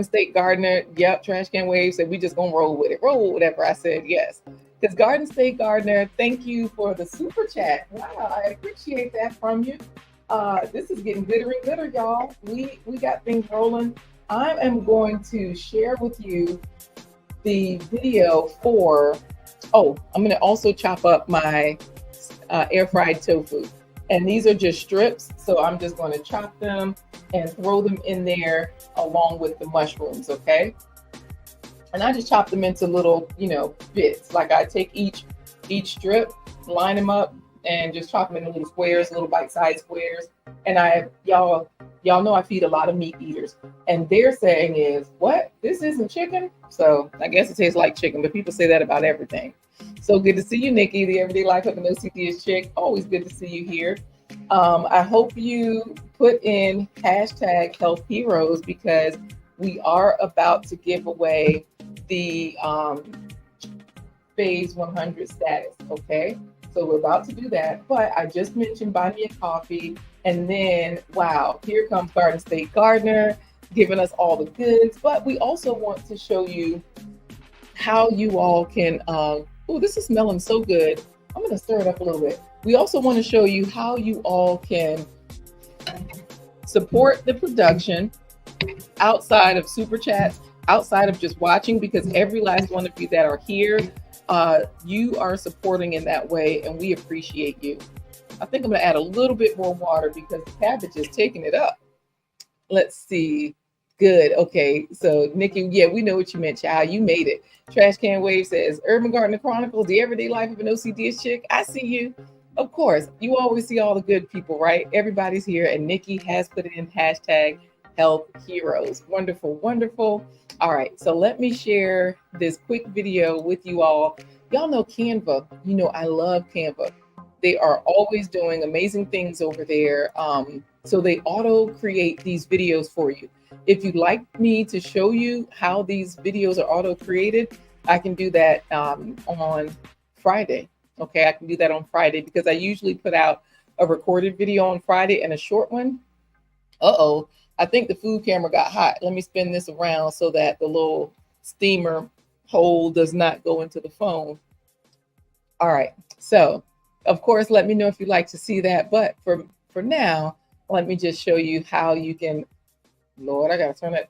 State Gardener. Yep, Trash Can Waves said we just going to roll with it. Roll with whatever I said. Yes. Because Garden State Gardener, thank you for the super chat. Wow, I appreciate that from you. This is getting gooder and gooder, y'all. We got things rolling. I am going to share with you the video for, I'm going to also chop up my air fried tofu. And these are just strips. So I'm just going to chop them and throw them in there along with the mushrooms. Okay. And I just chop them into little, bits. Like I take each strip, line them up, and just chop them into little squares, little bite-sized squares. And y'all know I feed a lot of meat eaters. And their saying is, what? This isn't chicken? So I guess it tastes like chicken, but people say that about everything. So good to see you, Nikki, the Everyday Life of an OCD chick. Always good to see you here. I hope you put in hashtag Health Heroes because we are about to give away the Phase 100 status, okay? So we're about to do that, but I just mentioned Buy Me a Coffee, and then, wow, here comes Garden State Gardener giving us all the goods, but we also want to show you how you all can, this is smelling so good. I'm gonna stir it up a little bit. We also want to show you how you all can support the production outside of super chats, outside of just watching, because every last one of you that are here you are supporting in that way, and we appreciate you. I think I'm going to add a little bit more water because the cabbage is taking it up. Let's see. Good. Okay. So, Nikki, yeah, we know what you meant, child. You made it. Trash Can Wave says, Urban Gardener Chronicles, the everyday life of an OCD chick. I see you. Of course, you always see all the good people, right? Everybody's here. And Nikki has put in hashtag health heroes. Wonderful, wonderful. All right. So let me share this quick video with you all. Y'all know Canva. You know, I love Canva. They are always doing amazing things over there. So they auto create these videos for you. If you'd like me to show you how these videos are auto created, I can do that on Friday. Okay, I can do that on Friday because I usually put out a recorded video on Friday and a short one. Uh-oh, I think the food camera got hot. Let me spin this around so that the little steamer hole does not go into the phone. All right, so of course, let me know if you'd like to see that. But for now, let me just show you how you can, Lord, I got to turn that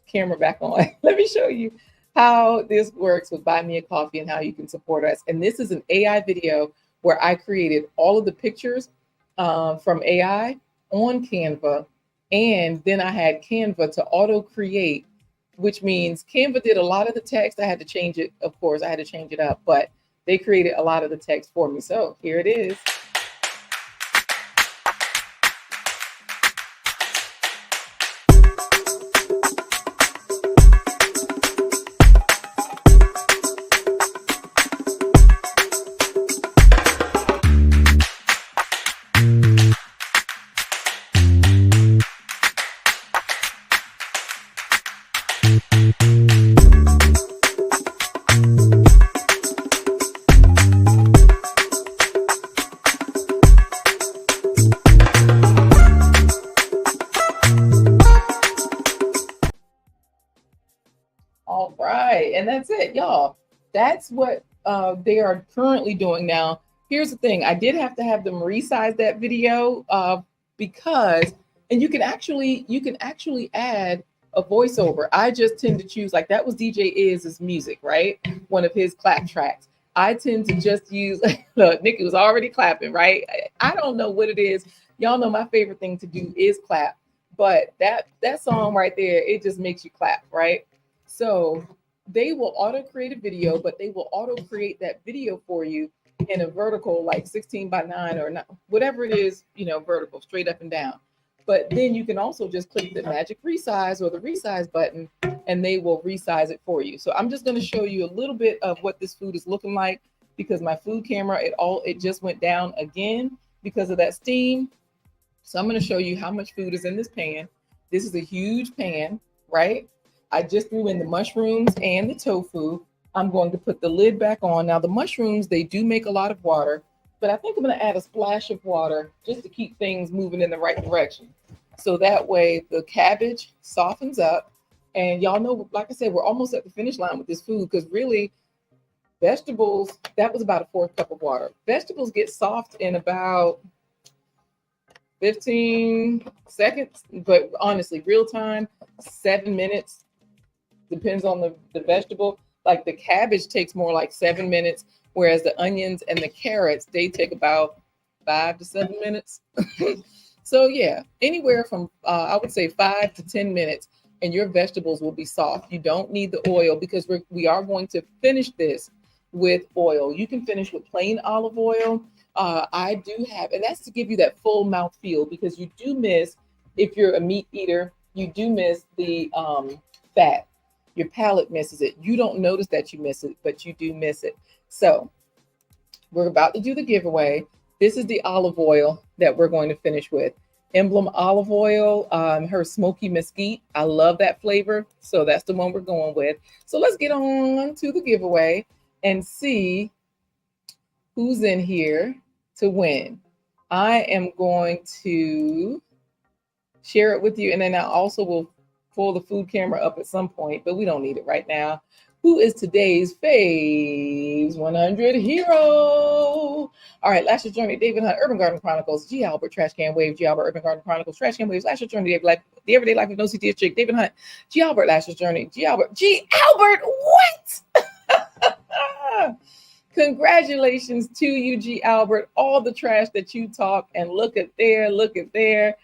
camera back on. Let me show you how this works with Buy Me a Coffee and how you can support us. And this is an AI video where I created all of the pictures from AI on Canva. And then I had Canva to auto create, which means Canva did a lot of the text. I had to change it. Of course, I had to change it up, but they created a lot of the text for me. So here it is. All right. And that's it, y'all. That's what they are currently doing now. Here's the thing. I did have to have them resize that video because, and you can actually add a voiceover. I just tend to choose, like that was DJ Iz's music, right? One of his clap tracks. I tend to just use, look, Nikki was already clapping, right? I don't know what it is. Y'all know my favorite thing to do is clap, but that song right there, it just makes you clap, right? So they will auto create a video, but they will auto create that video for you in a vertical, like 16:9 or not, whatever it is, you know, vertical, straight up and down. But then you can also just click the magic resize or the resize button and they will resize it for you. So I'm just going to show you a little bit of what this food is looking like because my food camera, it just went down again because of that steam. So I'm going to show you how much food is in this pan. This is a huge pan, right? I just threw in the mushrooms and the tofu. I'm going to put the lid back on. Now the mushrooms, they do make a lot of water, but I think I'm going to add a splash of water just to keep things moving in the right direction. So that way the cabbage softens up. And y'all know, like I said, we're almost at the finish line with this food because really vegetables, that was about a 4th cup of water. Vegetables get soft in about 15 seconds, but honestly, real time, 7 minutes. Depends on the vegetable. Like the cabbage takes more like 7 minutes, whereas the onions and the carrots, they take about 5 to 7 minutes. So yeah, anywhere from I would say 5 to 10 minutes, and your vegetables will be soft. You don't need the oil because we are going to finish this with oil. You can finish with plain olive oil. I do have, and that's to give you that full mouth feel because you do miss, if you're a meat eater, you do miss the fat. Your palate misses it. You don't notice that you miss it, but you do miss it. So we're about to do the giveaway. This is the olive oil that we're going to finish with. Emblem olive oil, her smoky mesquite. I love that flavor. So that's the one we're going with. So let's get on to the giveaway and see who's in here to win. I am going to share it with you. And then I also will pull the food camera up at some point, but we don't need it right now. Who is today's Faves 100 hero? All right, Last Year's Journey, David Hunt, Urban Garden Chronicles, G. Albert, Trash Can Wave, G. Albert, Urban Garden Chronicles, Trash Can Waves, Last Year's Journey, The Everyday Life of No CTS Chick, David Hunt, G. Albert, Last Year's Journey, G. Albert, what? Congratulations to you, G. Albert. All the trash that you talk, and look at there, look at there.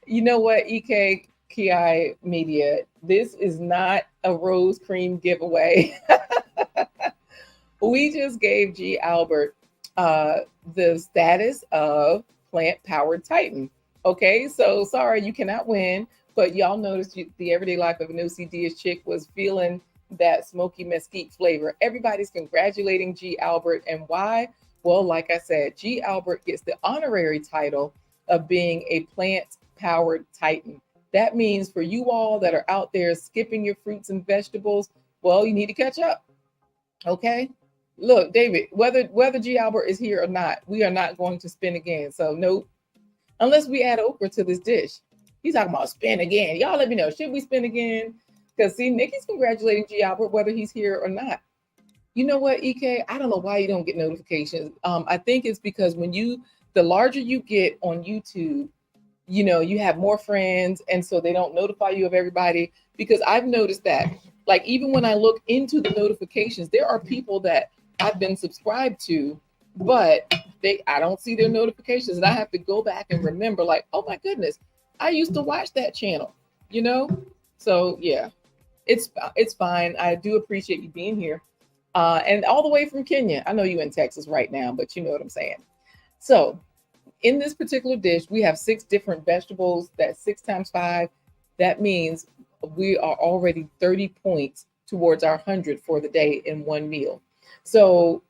You know what, EK Ki Media, this is not a rose cream giveaway. We just gave G. Albert uh, the status of plant powered titan. Okay, so sorry, you cannot win, but y'all noticed the everyday life of an OCD chick was feeling that smoky mesquite flavor. Everybody's congratulating G. Albert, and why? Well, like I said, G. Albert gets the honorary title of being a plant powered titan. That means for you all that are out there skipping your fruits and vegetables, well, you need to catch up. Okay. Look, David, whether G. Albert is here or not, we are not going to spin again. So nope, unless we add okra to this dish. He's talking about spin again. Y'all let me know. Should we spin again? Because see, Nikki's congratulating G. Albert whether he's here or not. You know what, EK? I don't know why you don't get notifications. I think it's because the larger you get on YouTube, you have more friends, and so they don't notify you of everybody. Because I've noticed that, like, even when I look into the notifications, there are people that I've been subscribed to, but I don't see their notifications, and I have to go back and remember, like, oh my goodness, I used to watch that channel, So yeah, it's fine. I do appreciate you being here, and all the way from Kenya. I know you in Texas right now, but you know what I'm saying. So in this particular dish, we have 6 different vegetables. That's 6 times 5. That means we are already 30 points towards our 100 for the day in one meal. So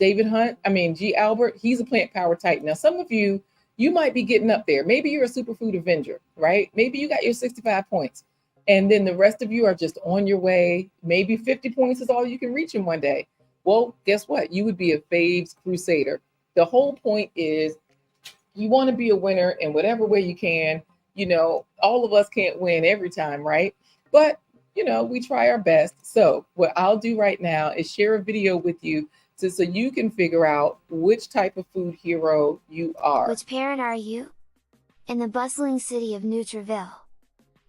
G. Albert, he's a plant power titan. Now, some of you might be getting up there. Maybe you're a superfood avenger, right? Maybe you got your 65 points. And then the rest of you are just on your way. Maybe 50 points is all you can reach in one day. Well, guess what? You would be a faves crusader. The whole point is you want to be a winner in whatever way you can. All of us can't win every time, right? But, we try our best. So what I'll do right now is share a video with you so you can figure out which type of food hero you are. Which parent are you? In the bustling city of Nutriville,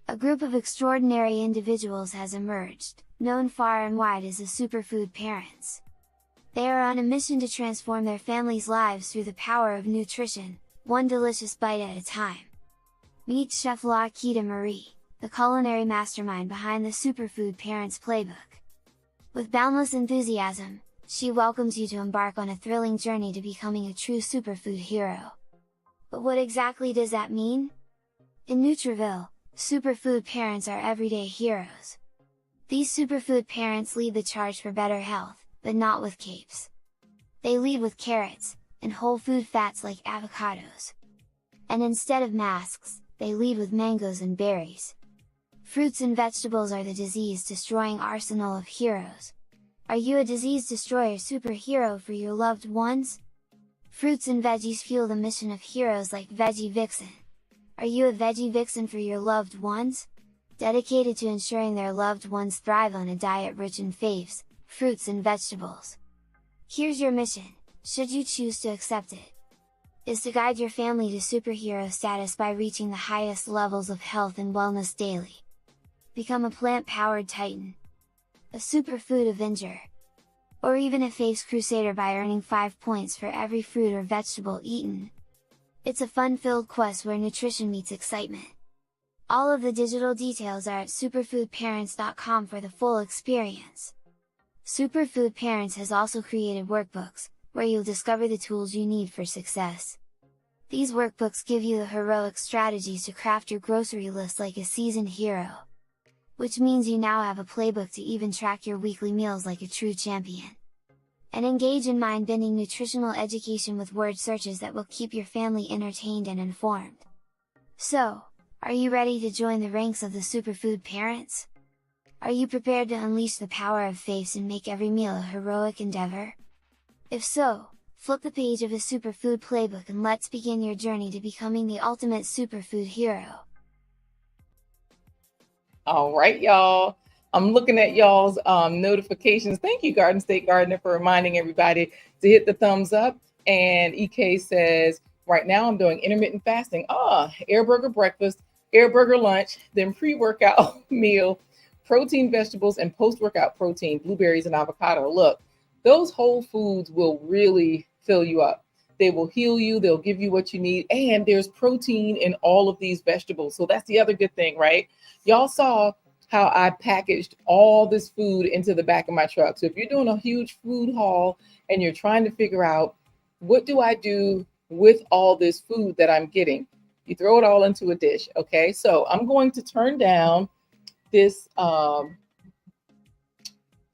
a group of extraordinary individuals has emerged, known far and wide as the superfood parents. They are on a mission to transform their families' lives through the power of nutrition, one delicious bite at a time. Meet Chef LaQuita Marie, the culinary mastermind behind the Superfood Parents Playbook. With boundless enthusiasm, she welcomes you to embark on a thrilling journey to becoming a true superfood hero. But what exactly does that mean? In Nutriville, superfood parents are everyday heroes. These superfood parents lead the charge for better health, but not with capes. They lead with carrots, and whole food fats like avocados. And instead of masks, they lead with mangoes and berries. Fruits and vegetables are the disease-destroying arsenal of heroes. Are you a disease destroyer superhero for your loved ones? Fruits and veggies fuel the mission of heroes like Veggie Vixen. Are you a Veggie Vixen for your loved ones? Dedicated to ensuring their loved ones thrive on a diet rich in faves, fruits and vegetables. Here's your mission, should you choose to accept it, is to guide your family to superhero status by reaching the highest levels of health and wellness daily. Become a plant-powered titan, a superfood avenger, or even a faves crusader by earning 5 points for every fruit or vegetable eaten. It's a fun-filled quest where nutrition meets excitement. All of the digital details are at superfoodparents.com for the full experience. Superfood Parents has also created workbooks, where you'll discover the tools you need for success. These workbooks give you the heroic strategies to craft your grocery list like a seasoned hero. Which means you now have a playbook to even track your weekly meals like a true champion. And engage in mind-bending nutritional education with word searches that will keep your family entertained and informed. So, are you ready to join the ranks of the superfood parents? Are you prepared to unleash the power of faves and make every meal a heroic endeavor? If so, flip the page of a superfood playbook and let's begin your journey to becoming the ultimate superfood hero. All right, y'all. I'm looking at y'all's notifications. Thank you, Garden State Gardener, for reminding everybody to hit the thumbs up. And EK says, right now I'm doing intermittent fasting. Air burger breakfast, air burger lunch, then pre-workout meal, protein vegetables, and post-workout protein, blueberries and avocado. Look, Those whole foods will really fill you up. They will heal you. They'll give you what you need. And there's protein in all of these vegetables. So that's the other good thing, right? Y'all saw how I packaged all this food into the back of my truck. So if you're doing a huge food haul and you're trying to figure out, what do I do with all this food that I'm getting? You throw it all into a dish. Okay. So I'm going to turn down this, the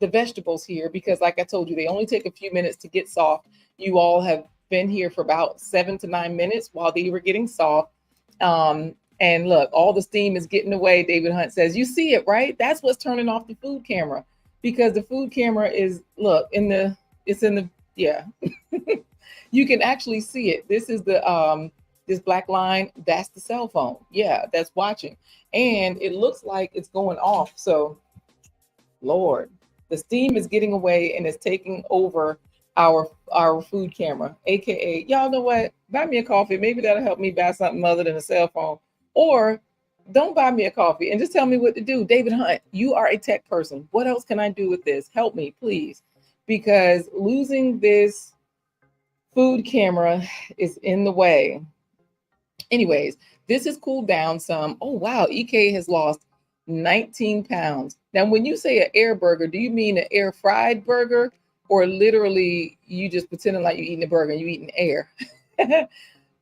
vegetables here, because like I told you, they only take a few minutes to get soft. You all have been here for about 7 to 9 minutes while they were getting soft. And look, all the steam is getting away. David Hunt says, you see it, right? That's what's turning off the food camera, because the food camera is, look, it's in the, yeah. You can actually see it. This is the, this black line, that's the cell phone. Yeah, that's watching. And it looks like it's going off. So, Lord, the steam is getting away and it's taking over our food camera, aka, y'all know what? Buy me a coffee. Maybe that'll help me buy something other than a cell phone. Or don't buy me a coffee and just tell me what to do. David Hunt, you are a tech person. What else can I do with this? Help me, please. Because losing this food camera is in the way. Anyways, this has cooled down some. Oh, wow. EK has lost 19 pounds. Now, when you say an air burger, do you mean an air fried burger, or literally you just pretending like you're eating a burger and you're eating air?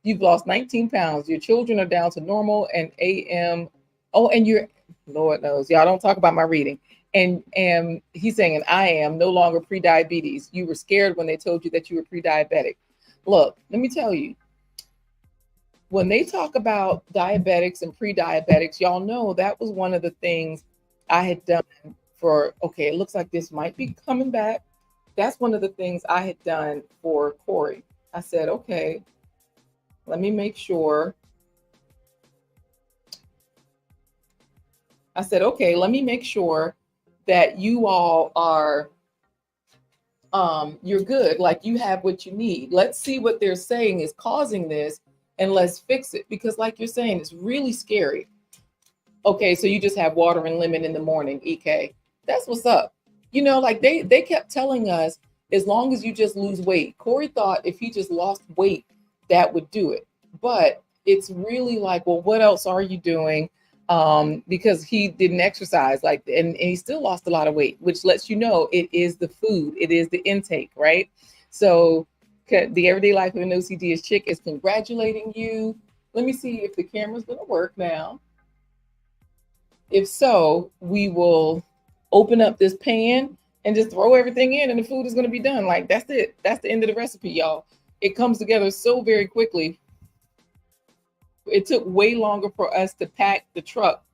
You've lost 19 pounds. Your children are down to normal and AM. Oh, and you're, Lord knows, y'all don't talk about my reading. And he's saying, and I am no longer pre-diabetes. You were scared when they told you that you were pre-diabetic. Look, let me tell you, when they talk about diabetics and pre-diabetics, y'all know that was one of the things I had done for, okay, it looks like this might be coming back. That's one of the things I had done for Corey. I said, okay, let me make sure. I said, okay, let me make sure that you all are, you're good. Like you have what you need. Let's see what they're saying is causing this and let's fix it. Because like you're saying, it's really scary. Okay, so you just have water and lemon in the morning, EK. That's what's up. You know, like they kept telling us, as long as you just lose weight. Corey thought if he just lost weight, that would do it. But it's really like, well, what else are you doing? Because he didn't exercise, like, and he still lost a lot of weight, which lets you know it is the food, it is the intake, right? So the Everyday Life of an OCD is Chick is congratulating you. Let me see if the camera's gonna work now. If so, we will open up this pan and just throw everything in and the food is going to be done. Like that's it. That's the end of the recipe, y'all. It comes together so very quickly. It took way longer for us to pack the truck.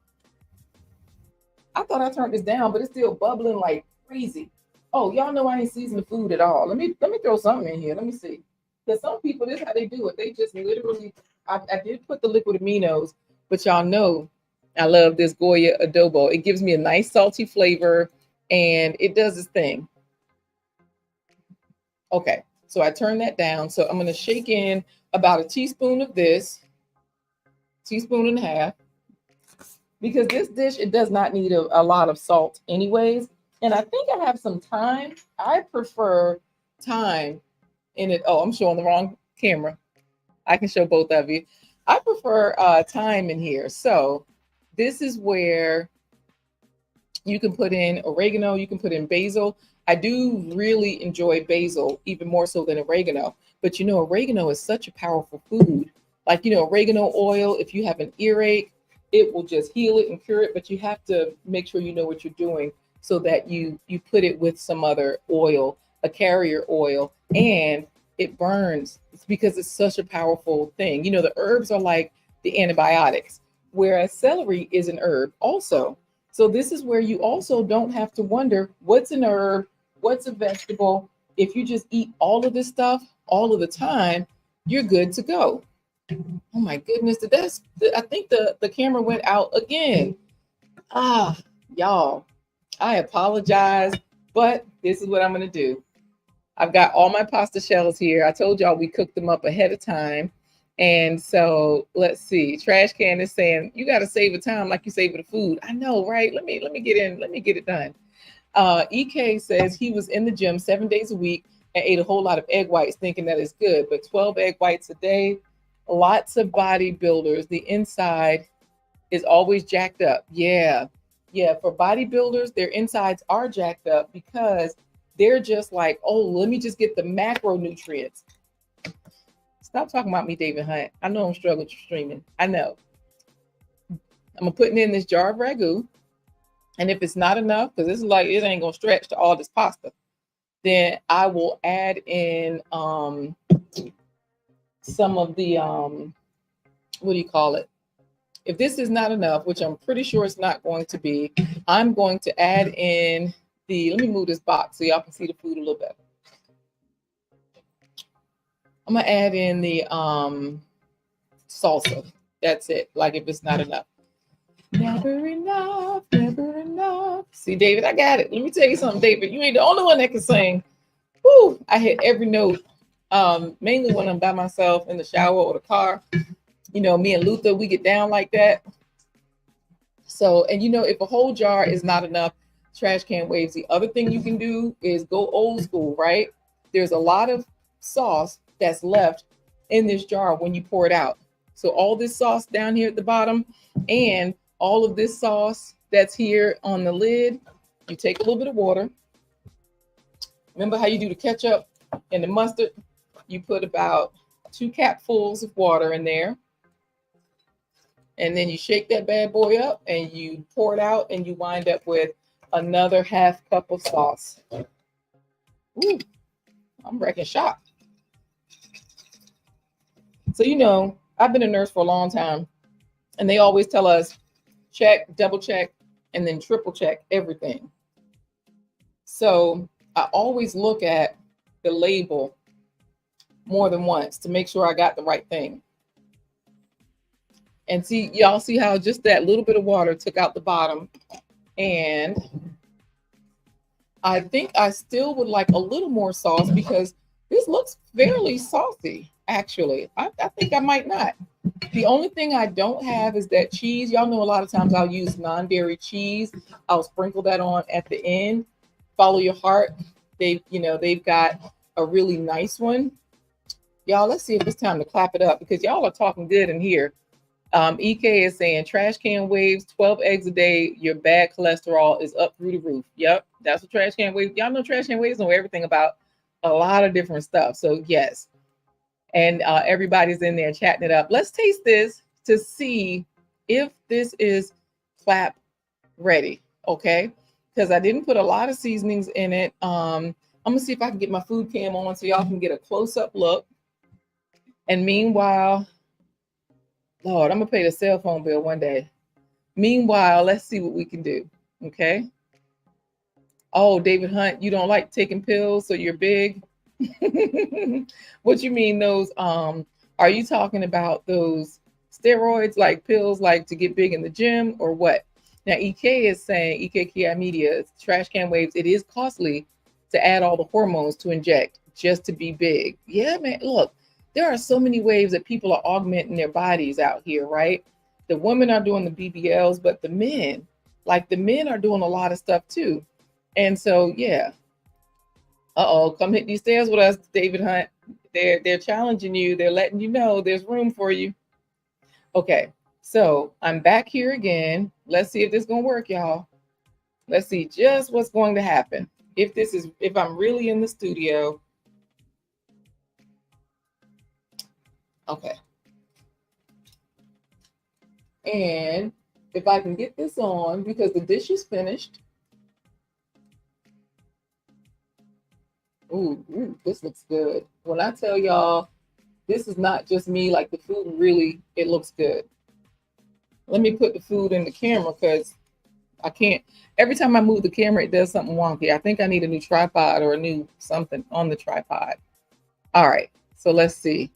I thought I turned this down, but it's still bubbling like crazy. Oh, y'all know I ain't seasoned the food at all. Let me throw something in here. Let me see. Because some people, this is how they do it. They just literally, I did put the liquid aminos, but y'all know I love this Goya adobo. It gives me a nice salty flavor and it does its thing. Okay, so I turn that down. So I'm going to shake in about a teaspoon of this, teaspoon and a half, because this dish, it does not need a lot of salt anyways. And I think I have some thyme. I prefer thyme in it. Oh, I'm showing the wrong camera. I can show both of you. I prefer thyme in here. So this is where you can put in oregano, you can put in basil. I do really enjoy basil, even more so than oregano. But you know, oregano is such a powerful food. Like, you know, oregano oil, if you have an earache, it will just heal it and cure it. But you have to make sure you know what you're doing so that you put it with some other oil, a carrier oil, and it burns. It's because it's such a powerful thing. You know, the herbs are like the antibiotics, whereas celery is an herb also. So this is where you also don't have to wonder what's an herb, what's a vegetable. If you just eat all of this stuff all of the time, you're good to go. Oh my goodness, I think the camera went out again. Ah, y'all, I apologize, but this is what I'm gonna do. I've got all my pasta shells here. I told y'all we cooked them up ahead of time. And so let's see. Trash can is saying you got to save the time like you save the food. I know, right? Let me get in. Let me get it done. EK says he was in the gym 7 days a week and ate a whole lot of egg whites thinking that it's good, but 12 egg whites a day, lots of bodybuilders, the inside is always jacked up. Yeah. Yeah. For bodybuilders, their insides are jacked up because they're just like, oh, let me just get the macronutrients. Stop talking about me, David Hunt. I know I'm struggling streaming. I know. I'm putting in this jar of ragu. And if it's not enough, because this is like, it ain't going to stretch to all this pasta, then I will add in some of the, what do you call it? If this is not enough, which I'm pretty sure it's not going to be, I'm going to add in let me move this box so y'all can see the food a little better. I'm going to add in the salsa. That's it. Like if it's not enough. Never enough, never enough. See, David, I got it. Let me tell you something, David. You ain't the only one that can sing. Woo, I hit every note. Mainly when I'm by myself in the shower or the car. You know, me and Luther, we get down like that. So, and you know, if a whole jar is not enough, trash can waves. The other thing you can do is go old school, right? There's a lot of sauce that's left in this jar when you pour it out. So all this sauce down here at the bottom and all of this sauce that's here on the lid, you take a little bit of water. Remember how you do the ketchup and the mustard? You put about 2 capfuls of water in there. And then you shake that bad boy up and you pour it out and you wind up with another half cup of sauce. Ooh, I'm wrecking shop. So, you know, I've been a nurse for a long time and they always tell us check, double check, and then triple check everything. So I always look at the label more than once to make sure I got the right thing. And see, y'all see how just that little bit of water took out the bottom. And I think I still would like a little more sauce because this looks fairly saucy, actually. I think I might not. The only thing I don't have is that cheese. Y'all know a lot of times I'll use non-dairy cheese. I'll sprinkle that on at the end. Follow your heart. They've got a really nice one. Y'all, let's see if it's time to clap it up because y'all are talking good in here. EK is saying trash can waves, 12 eggs a day, your bad cholesterol is up through the roof. Yep, that's what trash can waves. Y'all know trash can waves know everything about a lot of different stuff. So yes. And everybody's in there chatting it up. Let's taste this to see if this is clap ready. Okay. Because I didn't put a lot of seasonings in it. I'm going to see if I can get my food cam on so y'all can get a close-up look. And meanwhile, Lord, I'm going to pay the cell phone bill one day. Meanwhile, let's see what we can do. Okay. Oh, David Hunt, you don't like taking pills, so you're big. What you mean those? Are you talking about those steroids, like pills, like to get big in the gym, or what? Now, EK is saying, EK Media, trash can waves, it is costly to add all the hormones to inject just to be big. Yeah, man. Look, there are so many ways that people are augmenting their bodies out here, right? The women are doing the BBLs, but the men are doing a lot of stuff too. And so, yeah. Come hit these stairs with us, David Hunt. They're challenging you. They're letting you know there's room for you. Okay, so I'm back here again. Let's see if this is gonna work, y'all. Let's see just what's going to happen. If I'm really in the studio. Okay. And if I can get this on, because the dish is finished. Ooh, this looks good. When I tell y'all, this is not just me, like the food really, it looks good. Let me put the food in the camera because I can't, every time I move the camera, it does something wonky. I think I need a new tripod or a new something on the tripod. All right, so let's see.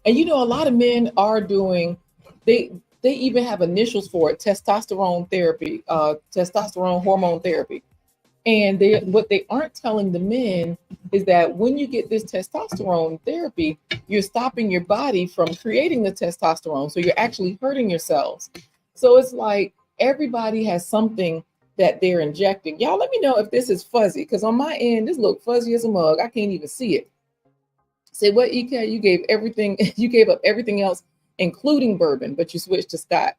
And you know, a lot of men are doing, they even have initials for it, testosterone therapy, testosterone hormone therapy. And what they aren't telling the men is that when you get this testosterone therapy, you're stopping your body from creating the testosterone. So you're actually hurting yourselves. So it's like everybody has something that they're injecting. Y'all let me know if this is fuzzy, because on my end, this look fuzzy as a mug. I can't even see it. Say what, EK? You gave everything, you gave up everything else, including bourbon, but you switched to Scott.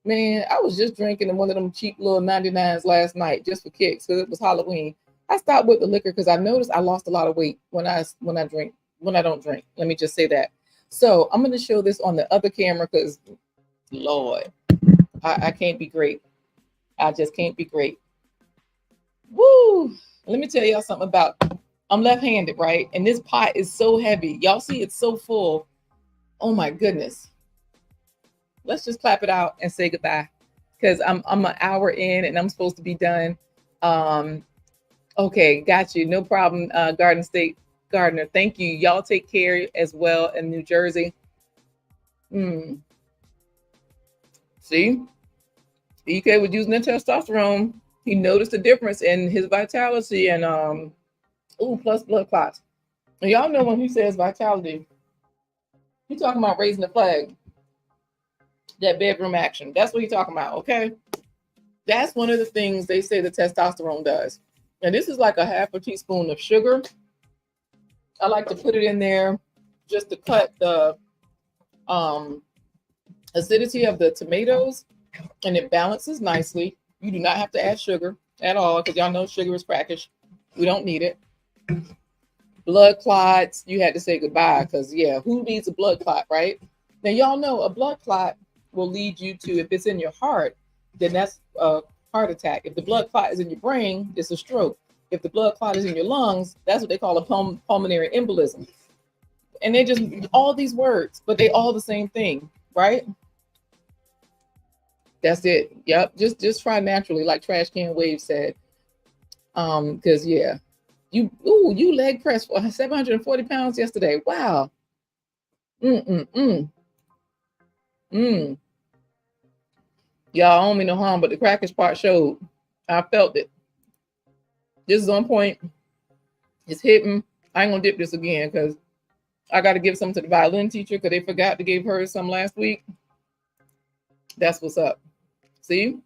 Man, I was just drinking in one of them cheap little 99s last night just for kicks, because it was Halloween. I stopped with the liquor because I noticed I lost a lot of weight when I don't drink. Let me just say that. So I'm going to show this on the other camera because, Lord, I can't be great. I just can't be great. Woo! Let me tell y'all something about, I'm left-handed, right? And this pot is so heavy. Y'all see it's so full. Oh my goodness. Let's just clap it out and say goodbye, because I'm an hour in and I'm supposed to be done. Okay, got you. No problem, Garden State Gardener. Thank you. Y'all take care as well in New Jersey. See? EK was using the testosterone. He noticed a difference in his vitality and plus blood clots. And y'all know when he says vitality, he's talking about raising the flag. That bedroom action. That's what he's talking about, okay? That's one of the things they say the testosterone does. And this is like a half a teaspoon of sugar. I like to put it in there just to cut the acidity of the tomatoes, and it balances nicely. You do not have to add sugar at all, because y'all know sugar is crackish. We don't need it. Blood clots, you had to say goodbye, because yeah, who needs a blood clot, right? Now y'all know a blood clot will lead you to, if it's in your heart, then that's a heart attack. If the blood clot is in your brain, it's a stroke. If the blood clot is in your lungs, that's what they call a pulmonary embolism. And they just, all these words, but they all the same thing, right? That's it. Yep. Just try naturally, like Trash Can Wave said. Because yeah, you leg pressed for 740 pounds yesterday. Wow. Y'all don't mean no harm, but the crackish part showed. I felt it. This is on point. It's hitting. I ain't gonna dip this again because I got to give some to the violin teacher because they forgot to give her some last week. That's what's up. See?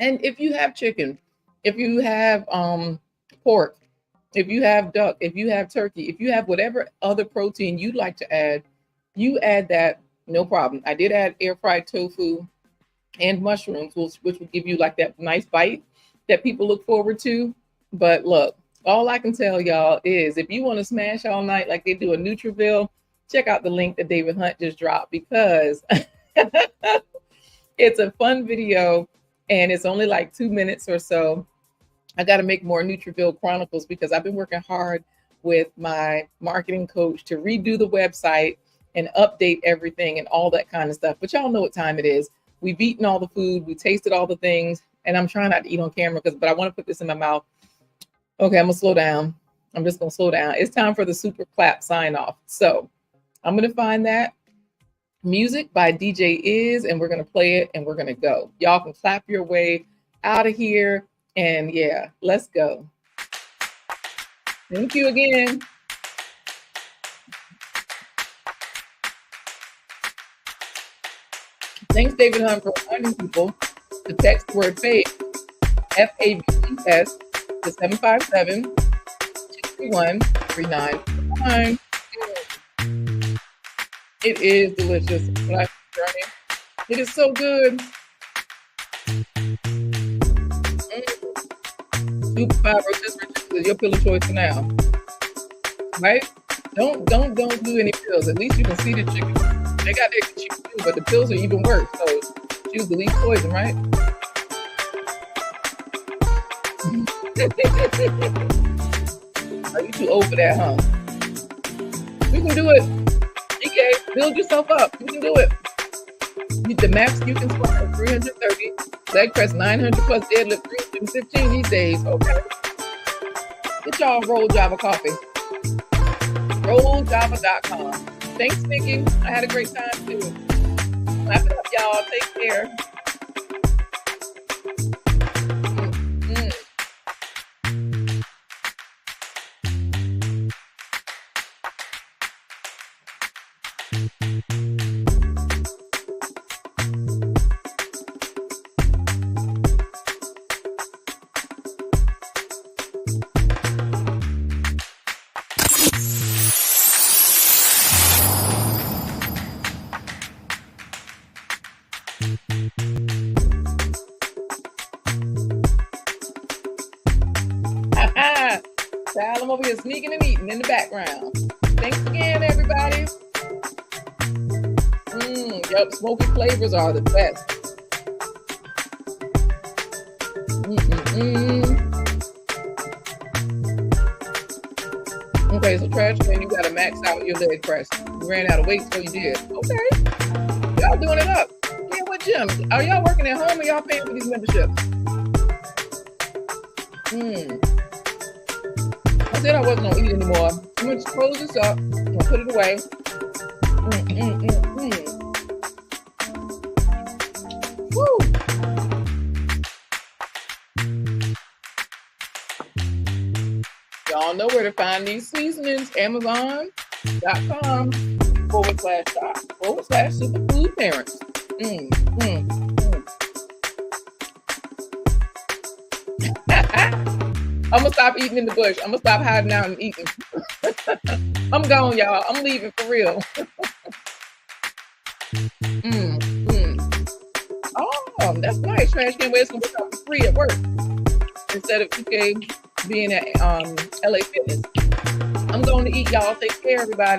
And if you have chicken, if you have pork, if you have duck, if you have turkey, if you have whatever other protein you'd like to add, you add that, no problem. I did add air fried tofu and mushrooms, which will give you like that nice bite that people look forward to. But look, all I can tell y'all is if you want to smash all night like they do in Nutriville, check out the link that David Hunt just dropped, because it's a fun video and it's only like 2 minutes or so. I got to make more Nutriville Chronicles because I've been working hard with my marketing coach to redo the website and update everything and all that kind of stuff. But y'all know what time it is. We've eaten all the food, we tasted all the things, and I'm trying not to eat on camera but I want to put this in my mouth. Okay, I'm gonna slow down. I'm just gonna slow down. It's time for the super clap sign off. So I'm gonna find that music by DJ Is, and we're gonna play it and we're gonna go. Y'all can clap your way out of here. And yeah, let's go. Thank you again. Thanks, David Hunt, for reminding people to text the word FAVES, FAVES, to 757-231-3959. It is delicious. It is so good. Super 5 or 6 is your pill of choice for now, right? Don't do any pills. At least you can see the chicken. They got their cheap too, but the pills are even worse. So choose the least poison, right? Are you too old for that, huh? We can do it. DK, build yourself up. You can do it. The max you can squat is 330, leg press 900 plus deadlift 315 these days. Okay. Get y'all Roll Java coffee. RollJava.com. Thanks, Nikki. I had a great time too. Clap it up, y'all. Take care. Child, I'm over here sneaking and eating in the background. Thanks again, everybody. Yep, smoky flavors are the best. Okay, so trash can, you gotta max out your leg press. You ran out of weight, so you did. Okay, y'all doing it up. Yeah, what gym? Are y'all working at home or y'all paying for these memberships? I said I wasn't gonna eat anymore. I'm gonna just close this up. I'm gonna put it away. Woo! Y'all know where to find these seasonings. Amazon.com/shop/superfood parents. I'm gonna stop eating in the bush. I'm gonna stop hiding out and eating. I'm gone, y'all. I'm leaving for real. Oh, that's nice. Trash can waste gonna work out for free at work instead of PK being at LA Fitness. I'm going to eat, y'all. Take care, everybody.